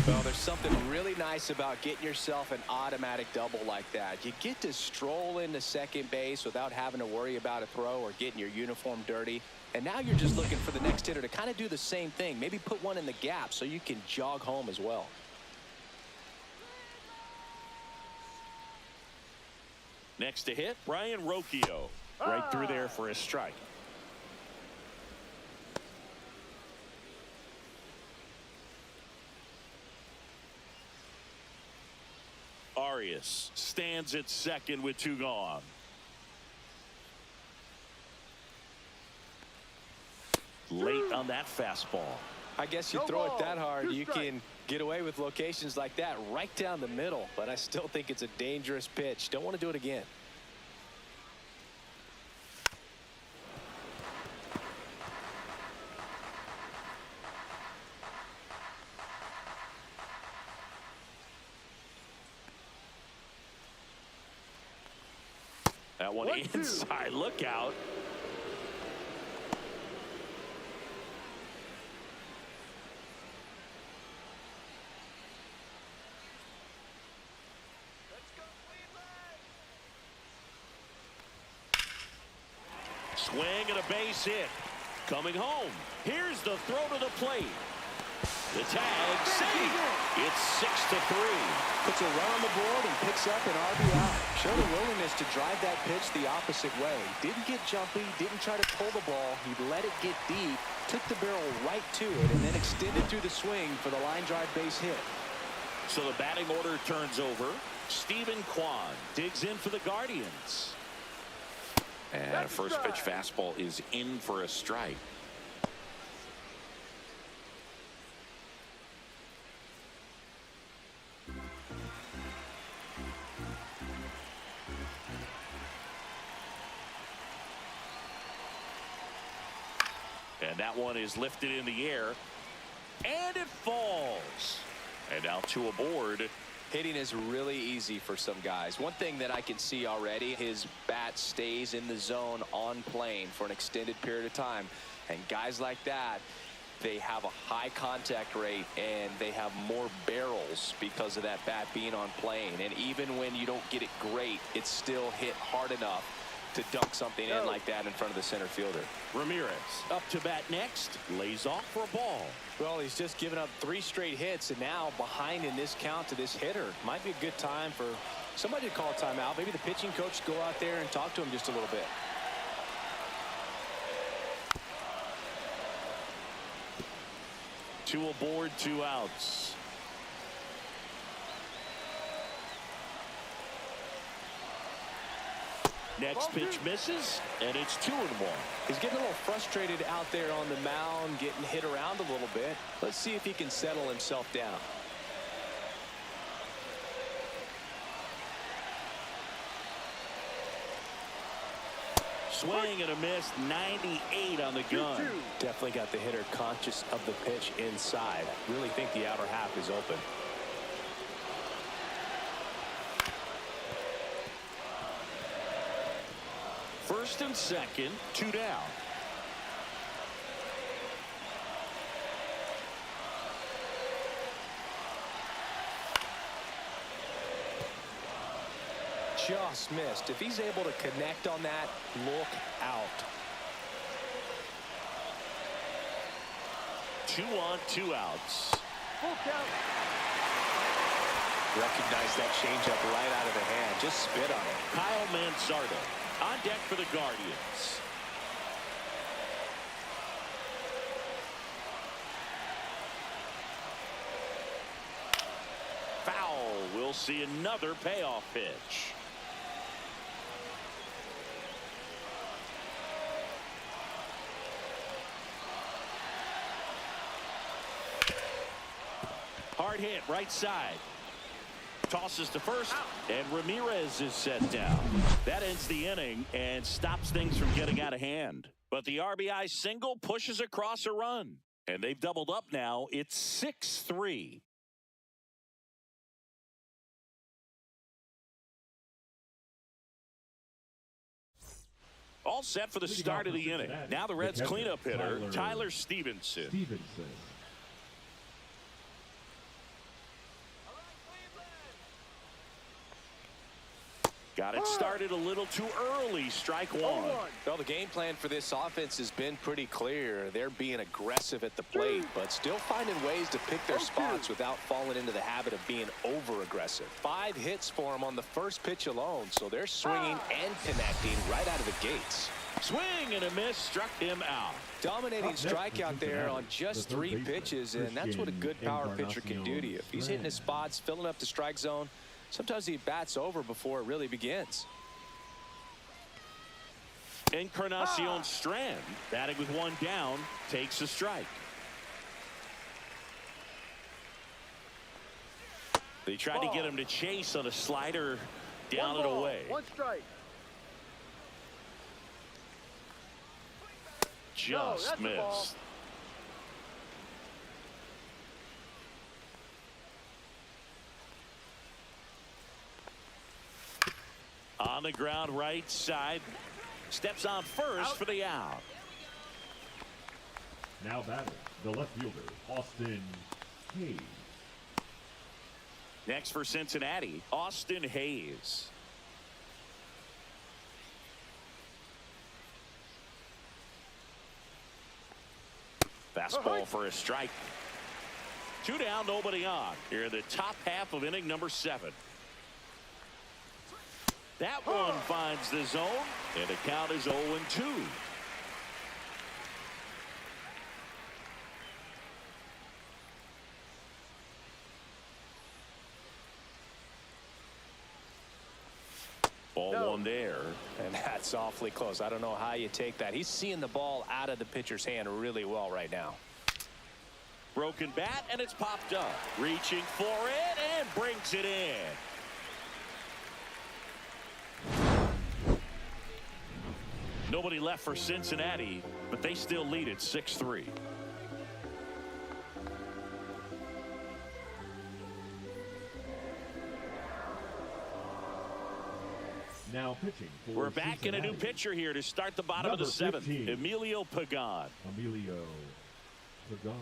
Well, there's something really nice about getting yourself an automatic double like that. You get to stroll into second base without having to worry about a throw or getting your uniform dirty. And now you're just looking for the next hitter to kind of do the same thing. Maybe put one in the gap so you can jog home as well. Next to hit, Brian Rocchio. Right through there for a strike. Arias stands at second with 2 gone. Late on that fastball. I guess you throw it that hard, you can get away with locations like that right down the middle. But I still think it's a dangerous pitch. Don't want to do it again. That one inside. Look out. Swing and a base hit. Coming home. Here's the throw to the plate. The tag, save. It's 6-3. Puts a run on the board and picks up an RBI. Showed a willingness to drive that pitch the opposite way. Didn't get jumpy, didn't try to pull the ball. He let it get deep, took the barrel right to it, and then extended through the swing for the line drive base hit. So the batting order turns over. Stephen Kwan digs in for the Guardians. And a first pitch fastball is in for a strike. And that one is lifted in the air. And it falls. And now two aboard. Hitting is really easy for some guys. One thing that I can see already, his bat stays in the zone on plane for an extended period of time. And guys like that, they have a high contact rate and they have more barrels because of that bat being on plane. And even when you don't get it great, it's still hit hard enough to dunk something in like that in front of the center fielder. Ramirez up to bat next, lays off for a ball. Well, he's just given up 3 straight hits, and now behind in this count to this hitter. Might be a good time for somebody to call a timeout. Maybe the pitching coach go out there and talk to him just a little bit. Two aboard, 2 outs. Next pitch misses, and it's 2-1. He's getting a little frustrated out there on the mound, getting hit around a little bit. Let's see if he can settle himself down. Swing and a miss, 98 on the gun. Definitely got the hitter conscious of the pitch inside. Really think the outer half is open. First and second, 2 down. Just missed. If he's able to connect on that, look out. 2 on, 2 outs. Full count. Recognize that changeup right out of the hand. Just spit on it. Kyle Manzardo on deck for the Guardians. Foul. We'll see another payoff pitch. Hard hit right side. Tosses to first, and Ramirez is set down. That ends the inning and stops things from getting out of hand. But the RBI single pushes across a run, and they've doubled up now. It's 6-3. All set for the start of the inning. Now the Reds cleanup hitter, Tyler Stevenson. Got it started a little too early. Strike one. Well, the game plan for this offense has been pretty clear. They're being aggressive at the plate, but still finding ways to pick their spots without falling into the habit of being over-aggressive. 5 hits for them on the first pitch alone, so they're swinging and connecting right out of the gates. Swing and a miss, struck him out. Dominating strikeout there on just 3 pitches, and that's what a good power pitcher can do to you. If he's hitting his spots, filling up the strike zone, sometimes he bats over before it really begins. Encarnacion Strand, batting with 1 down, takes a strike. They tried to get him to chase on a slider, down and away. 1 strike. Just missed. On the ground right side. Steps on first for the out. Now batting, the left fielder, Austin Hayes. Next for Cincinnati, Austin Hayes. Fastball for a strike. Two down, nobody on. Here in the top half of inning number 7. That one finds the zone, and the count is 0-2. Ball one there. And that's awfully close. I don't know how you take that. He's seeing the ball out of the pitcher's hand really well right now. Broken bat, and it's popped up. Reaching for it, and brings it in. Nobody left for Cincinnati, but they still lead at 6-3. Now pitching for We're back in a new pitcher here to start the bottom of the 7th. 15. Emilio Pagan. Emilio Pagan.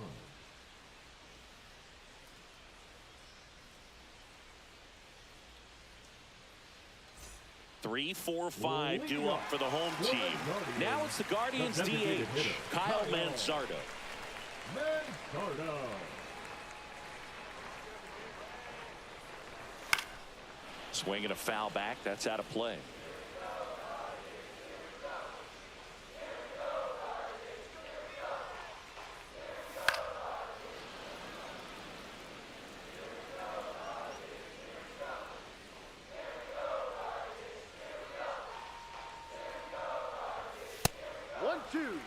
Three, 4, 5 due up for the home team. Now it's the Guardians DH, Kyle Manzardo. Manzardo. Swinging a foul back. That's out of play. One, two.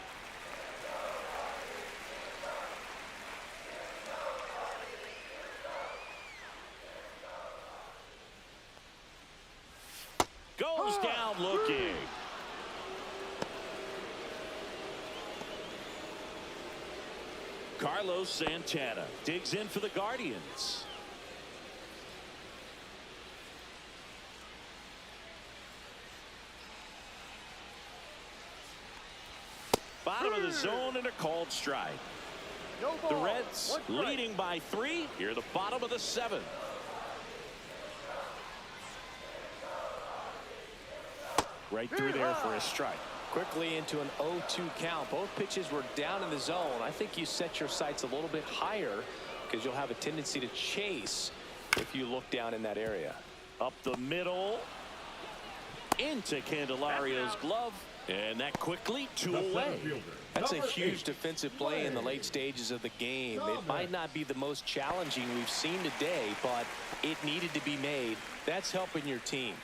Goes down looking. Carlos Santana digs in for the Guardians. Bottom of the zone and a called strike. No ball. The Reds One strike. leading by 3 here, the bottom of the 7th. Right through there for a strike. Quickly into an 0-2 count. Both pitches were down in the zone. I think you set your sights a little bit higher because you'll have a tendency to chase if you look down in that area. Up the middle. Into Candelario's glove. And that quickly 2 away. That's a huge defensive play in the late stages of the game. It might not be the most challenging we've seen today, but it needed to be made. That's helping your team.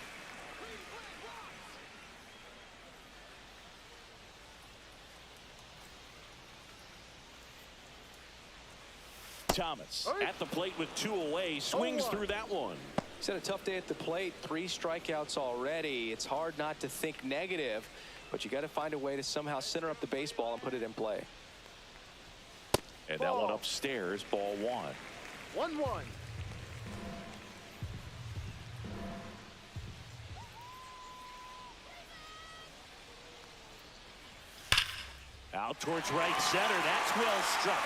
Thomas at the plate with 2 away. Swings through that one. He's had a tough day at the plate. 3 strikeouts already. It's hard not to think negative, but you got to find a way to somehow center up the baseball and put it in play. And that one upstairs, ball 1. 1-1. Out towards right center. That's well struck.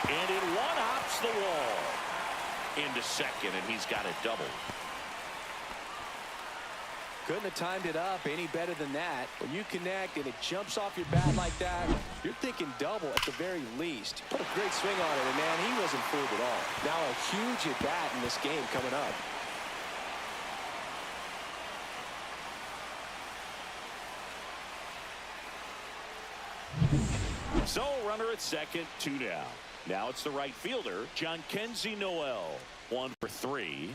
And it one-hops the wall. Into second, and he's got it double. Couldn't have timed it up any better than that. When you connect and it jumps off your bat like that, you're thinking double at the very least. Put a great swing on it, and man, he wasn't fooled at all. Now a huge at-bat in this game coming up. So runner at second, 2 down. Now it's the right fielder, Jhonkensy Noel. 1 for 3.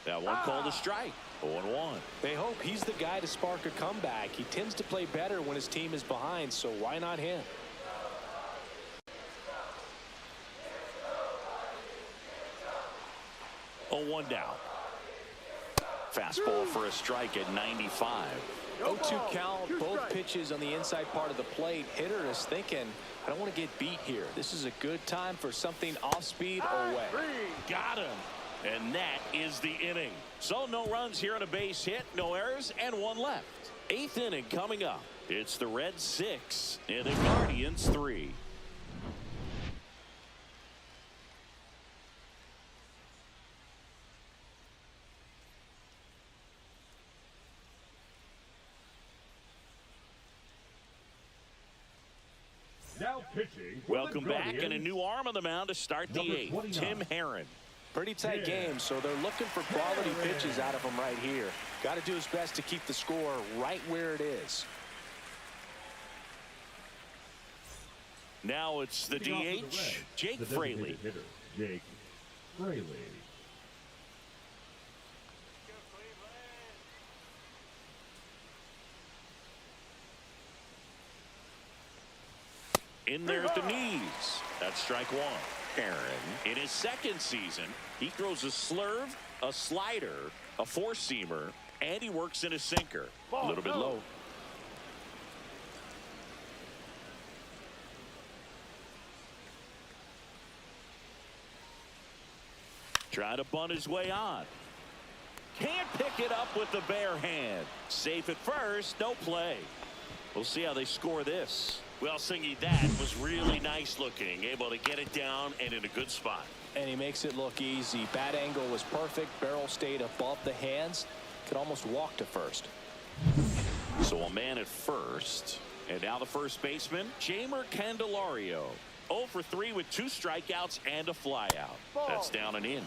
That one called a strike. 0-1. They hope he's the guy to spark a comeback. He tends to play better when his team is behind, so why not him? Oh, 1 down. Fastball for a strike at 95. 0-2 count, both pitches on the inside part of the plate. Hitter is thinking, I don't want to get beat here. This is a good time for something off speed or away. Got him. And that is the inning. So no runs here on a base hit, no errors, and 1 left. 8th inning coming up. It's the Reds 6 and the Guardians 3. Now pitching. Welcome back, and a new arm on the mound to start the eighth. Tim Herron. Pretty tight game, so they're looking for quality pitches out of him right here. Got to do his best to keep the score right where it is. Now it's the DH, Jake Fraley. Jake Fraley. In there at the knees. That's strike one. Herron, in his second season, he throws a slurve, a slider, a four-seamer, and he works in a sinker. A little bit low. Trying to bunt his way on. Can't pick it up with the bare hand. Safe at first, no play. We'll see how they score this. Well, Singy, that was really nice looking. Able to get it down and in a good spot. And he makes it look easy. Bat angle was perfect. Barrel stayed above the hands. Could almost walk to first. So a man at first. And now the first baseman, Jamer Candelario. 0 for 3 with 2 strikeouts and a flyout. That's down and in.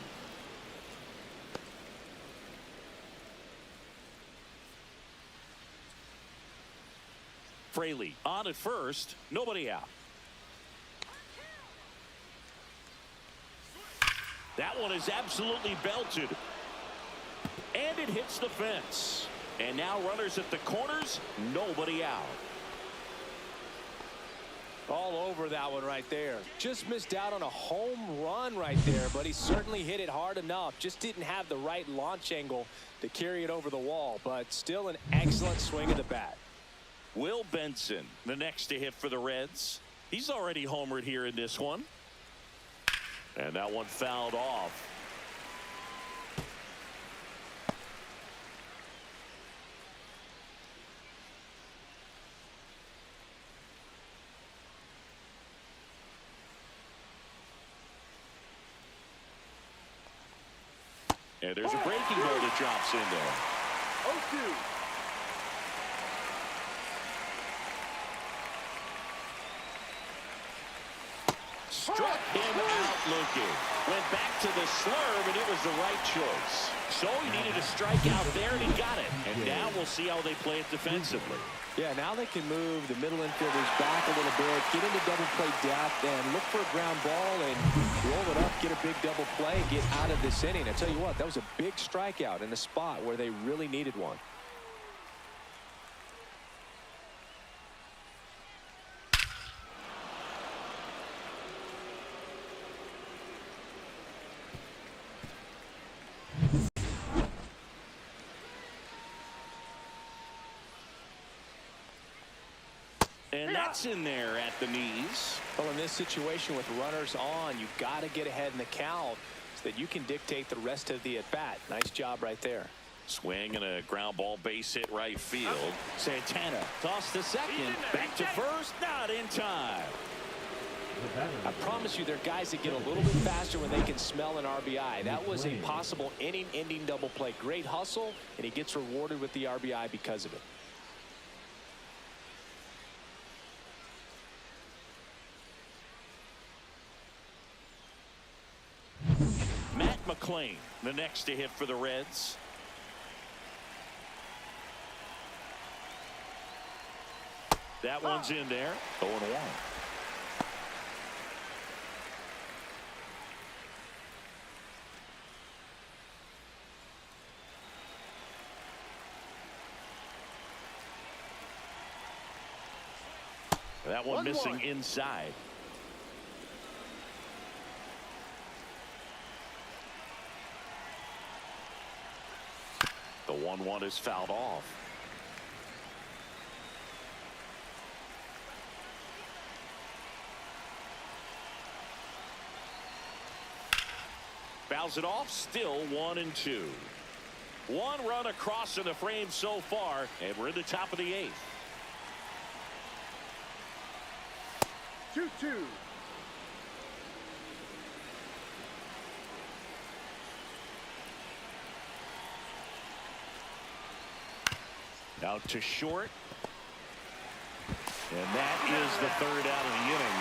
Fraley on at first, nobody out. That one is absolutely belted. And it hits the fence. And now runners at the corners, nobody out. All over that one right there. Just missed out on a home run right there, but he certainly hit it hard enough. Just didn't have the right launch angle to carry it over the wall, but still an excellent swing of the bat. Will Benson, the next to hit for the Reds. He's already homered here in this one. And that one fouled off. And there's a breaking ball that drops in there. 0-2. Struck him out looking. Went back to the slurve, and it was the right choice. So he needed a strikeout there, and he got it. And now we'll see how they play it defensively. Yeah, now they can move the middle infielders back a little bit, get into double play depth, and look for a ground ball and roll it up, get a big double play, get out of this inning. I tell you what, that was a big strikeout in a spot where they really needed one. And that's in there at the knees. Well, in this situation with runners on, you've got to get ahead in the count so that you can dictate the rest of the at-bat. Nice job right there. Swing and a ground ball base hit right field. Santana tossed to second. Back to first. Not in time. I promise you, there are guys that get a little bit faster when they can smell an RBI. That was a possible inning-ending double play. Great hustle, and he gets rewarded with the RBI because of it. McClain, the next to hit for the Reds. That one's in there. 0-1. That one missing inside. The 1-1 is fouled off. Fouls it off, still 1-2. One run across in the frame so far, and we're in the top of the 8th. 2-2. Out to short. And that is the third out of the inning.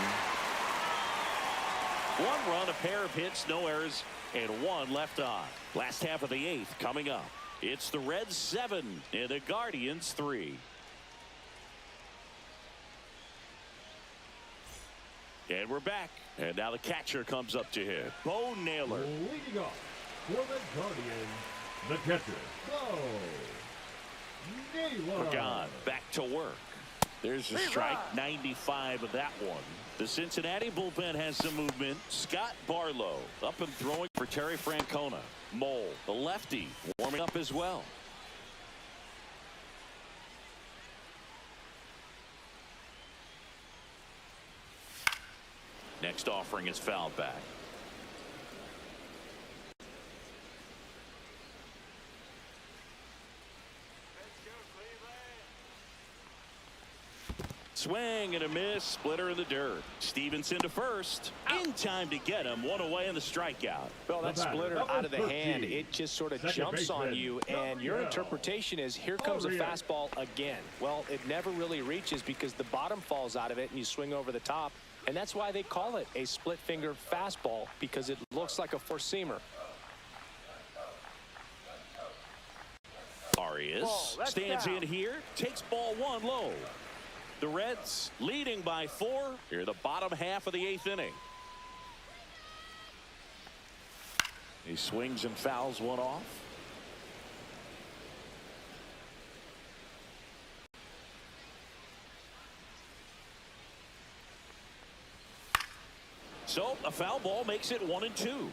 One run, a pair of hits, no errors, and one left on. Last half of the eighth coming up. It's the Reds 7 and the Guardians 3. And we're back. And now the catcher comes up to hit. Bo Naylor. Leading off for the Guardians, the catcher, Bo Naylor. Pagan back to work. There's a strike, 95 of that one. The Cincinnati bullpen has some movement. Scott Barlow up and throwing for Terry Francona. Mole, the lefty, warming up as well. Next offering is fouled back. Swing and a miss, splitter in the dirt. Stevenson to first, in time to get him. One away in the strikeout. Well, that splitter out of the hand, it just sort of jumps on you, and your interpretation is here comes a fastball again. Well, it never really reaches because the bottom falls out of it and you swing over the top, and that's why they call it a split finger fastball, because it looks like a four-seamer. Arias stands in here, takes ball one low. The Reds leading by 4 here the bottom half of the 8th inning. He swings and fouls one off. So a foul ball makes it 1-2.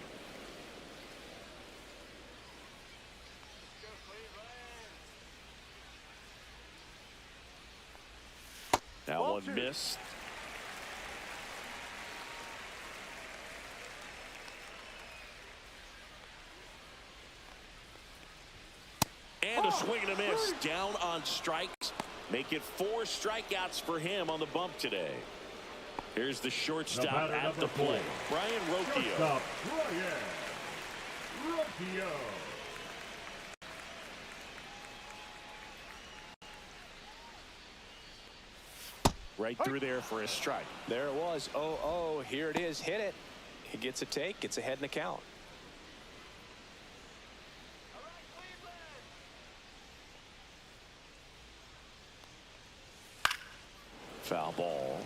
That one missed. And a swing and a miss. Down on strikes. Make it 4 strikeouts for him on the bump today. Here's the shortstop at the plate. Brian Rocchio. Shortstop, Brian Rocchio. Right through there for a strike. There it was. 0-0. Here it is. Hit it. He gets a take. Gets ahead in the count. Foul ball.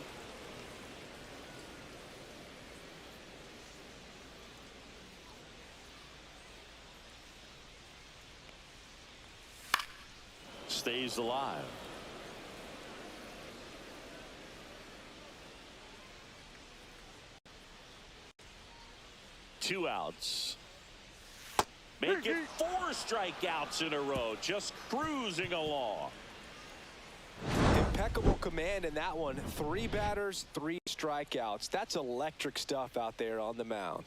Stays alive. Two outs. Make it 4 strikeouts in a row. Just cruising along. Impeccable command in that one. 3 batters, 3 strikeouts. That's electric stuff out there on the mound.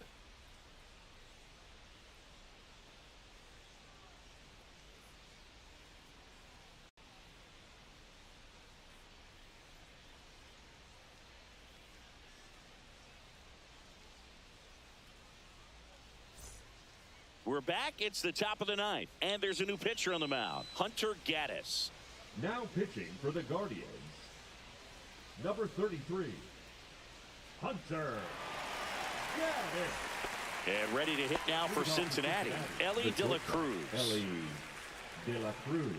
We're back. It's the top of the 9th, and there's a new pitcher on the mound, Hunter Gaddis. Now pitching for the Guardians, number 33, Hunter Gaddis. And ready to hit now for Cincinnati, Ellie De La Cruz. Ellie De La Cruz.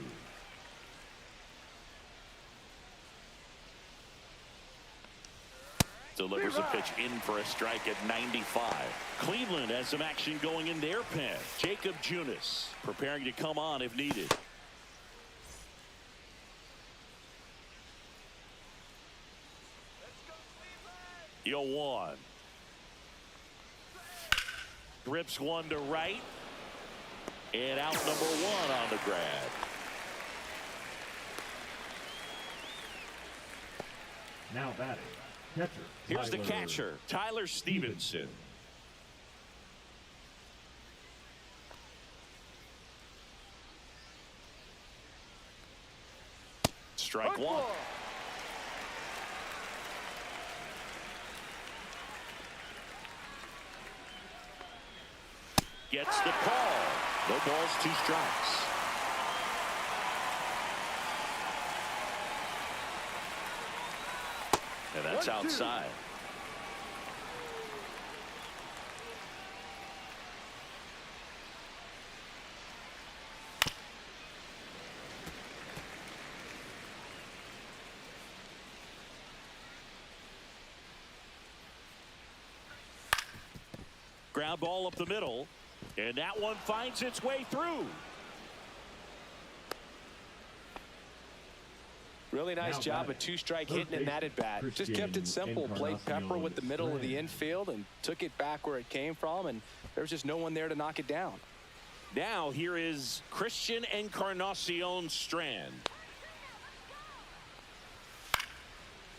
Delivers a pitch in for a strike at 95. Cleveland has some action going in their pen. Jacob Junis preparing to come on if needed. Yo, 1. Grips one to right. And out number 1 on the grab. Now batting, catcher. Here's the catcher, Tyler Stevenson. Strike 1. Gets the call. No balls, 2 strikes. That's outside. Ground ball up the middle, and that one finds its way through. Really nice job, a two-strike hitting in that at bat. Just kept it simple, played pepper with the middle of the infield and took it back where it came from, and there was just no one there to knock it down. Now here is Christian Encarnacion Strand.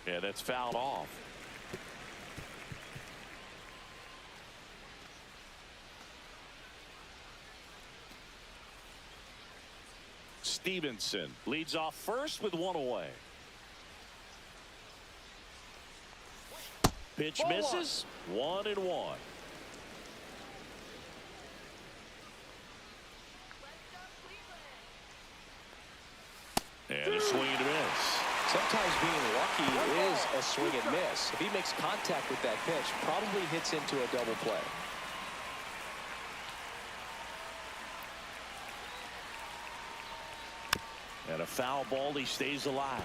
Yeah, that's fouled off. Stevenson leads off first with one away. Pitch misses. 1-1. And a swing and a miss. Sometimes being lucky is a swing and miss. If he makes contact with that pitch, probably hits into a double play. And a foul ball, he stays alive.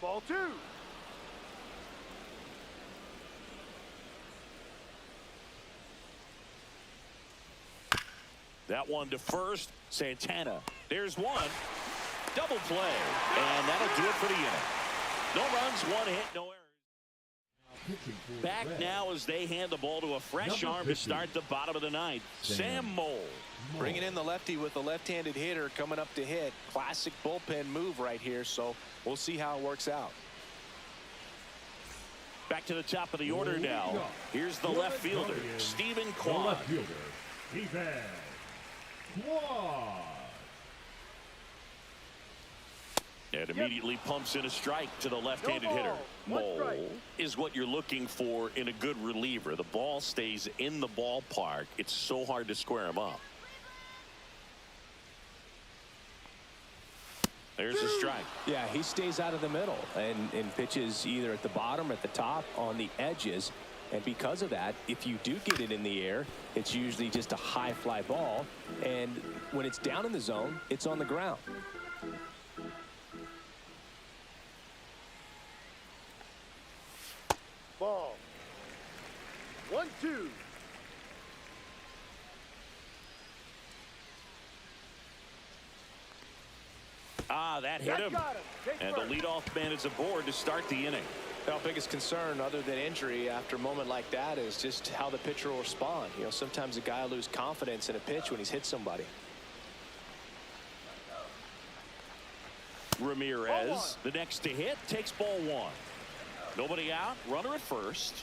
Ball 2. That one to first. Santana. There's one. Double play. And that'll do it for the inning. No runs, one hit, no errors. Back now as they hand the ball to a fresh arm to start the bottom of the ninth. Sam Mole. Bringing in the lefty with the left-handed hitter coming up to hit. Classic bullpen move right here, so we'll see how it works out. Back to the top of the order now. Here's the left fielder, Stephen Kwan. Left fielder, Stephen Kwan. And immediately pumps in a strike to the left-handed hitter. Mole is what you're looking for in a good reliever. The ball stays in the ballpark. It's so hard to square him up. There's a strike. Yeah, he stays out of the middle and pitches either at the bottom or at the top on the edges. And because of that, if you do get it in the air, it's usually just a high fly ball. And when it's down in the zone, it's on the ground. Ball. 1-2. That hit him. And the leadoff man is aboard to start the inning. Our biggest concern other than injury after a moment like that is just how the pitcher will respond. You know, sometimes a guy will lose confidence in a pitch when he's hit somebody. Ramirez, the next to hit, takes ball 1. Nobody out, runner at first.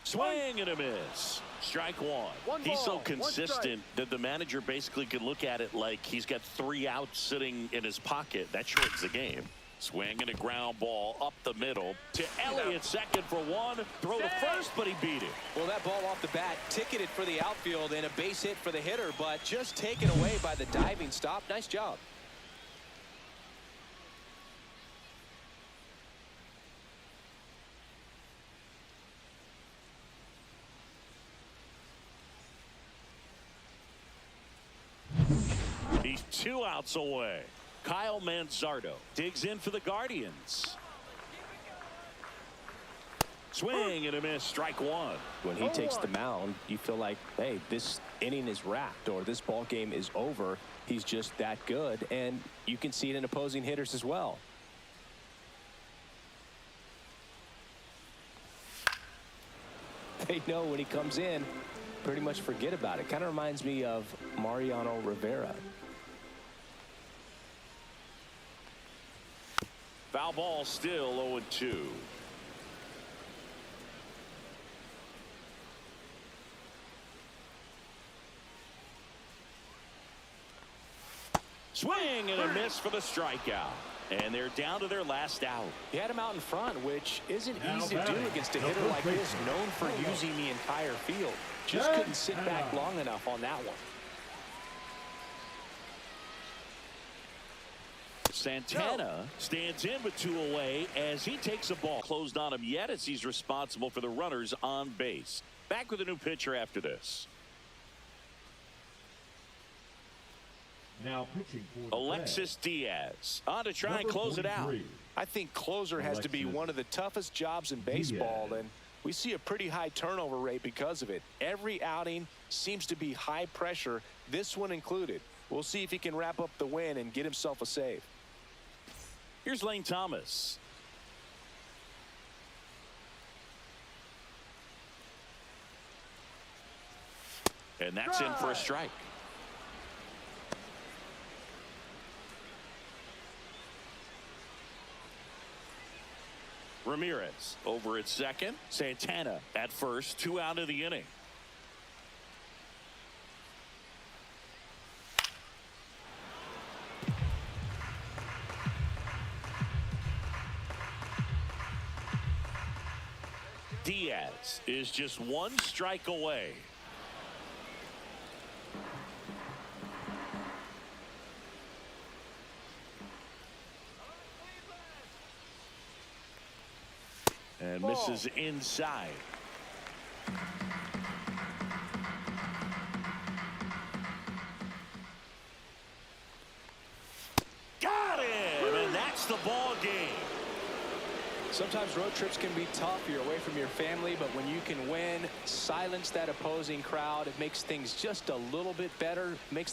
Swing and a miss. Strike 1. He's so consistent that the manager basically could look at it like he's got 3 outs sitting in his pocket. That shortens the game. Swing and a ground ball up the middle to Elliott, second for 1. Throw to first, but he beat it. Well, that ball off the bat ticketed for the outfield and a base hit for the hitter, but just taken away by the diving stop. Nice job. He's 2 outs away. Kyle Manzardo digs in for the Guardians. Swing and a miss, strike 1. When he takes the mound, you feel like, hey, this inning is wrapped or this ball game is over. He's just that good, and you can see it in opposing hitters as well. They know when he comes in, pretty much forget about it. Kind of reminds me of Mariano Rivera. Foul ball, still 0-2. Swing and a miss for the strikeout. And they're down to their last out. He had him out in front, which isn't Now easy to do batting, against a the hitter first like this, baseman. known for using the entire field. Just couldn't sit back long enough on that one. Santana stands in with 2 away as he takes a ball. Closed on him yet as he's responsible for the runners on base. Back with a new pitcher after this. Now pitching for the Alexis Diaz on to try and close it out. I think closer has to be one of the toughest jobs in baseball, and we see a pretty high turnover rate because of it. Every outing seems to be high pressure, this one included. We'll see if he can wrap up the win and get himself a save. Here's Lane Thomas. And that's in for a strike. Ramirez over at second. Santana at first. 2 out of the inning. Diaz is just 1 strike away. And misses inside. Got him, and that's the ball game. Sometimes road trips can be tough. You're away from your family, but when you can win, silence that opposing crowd, it makes things just a little bit better, makes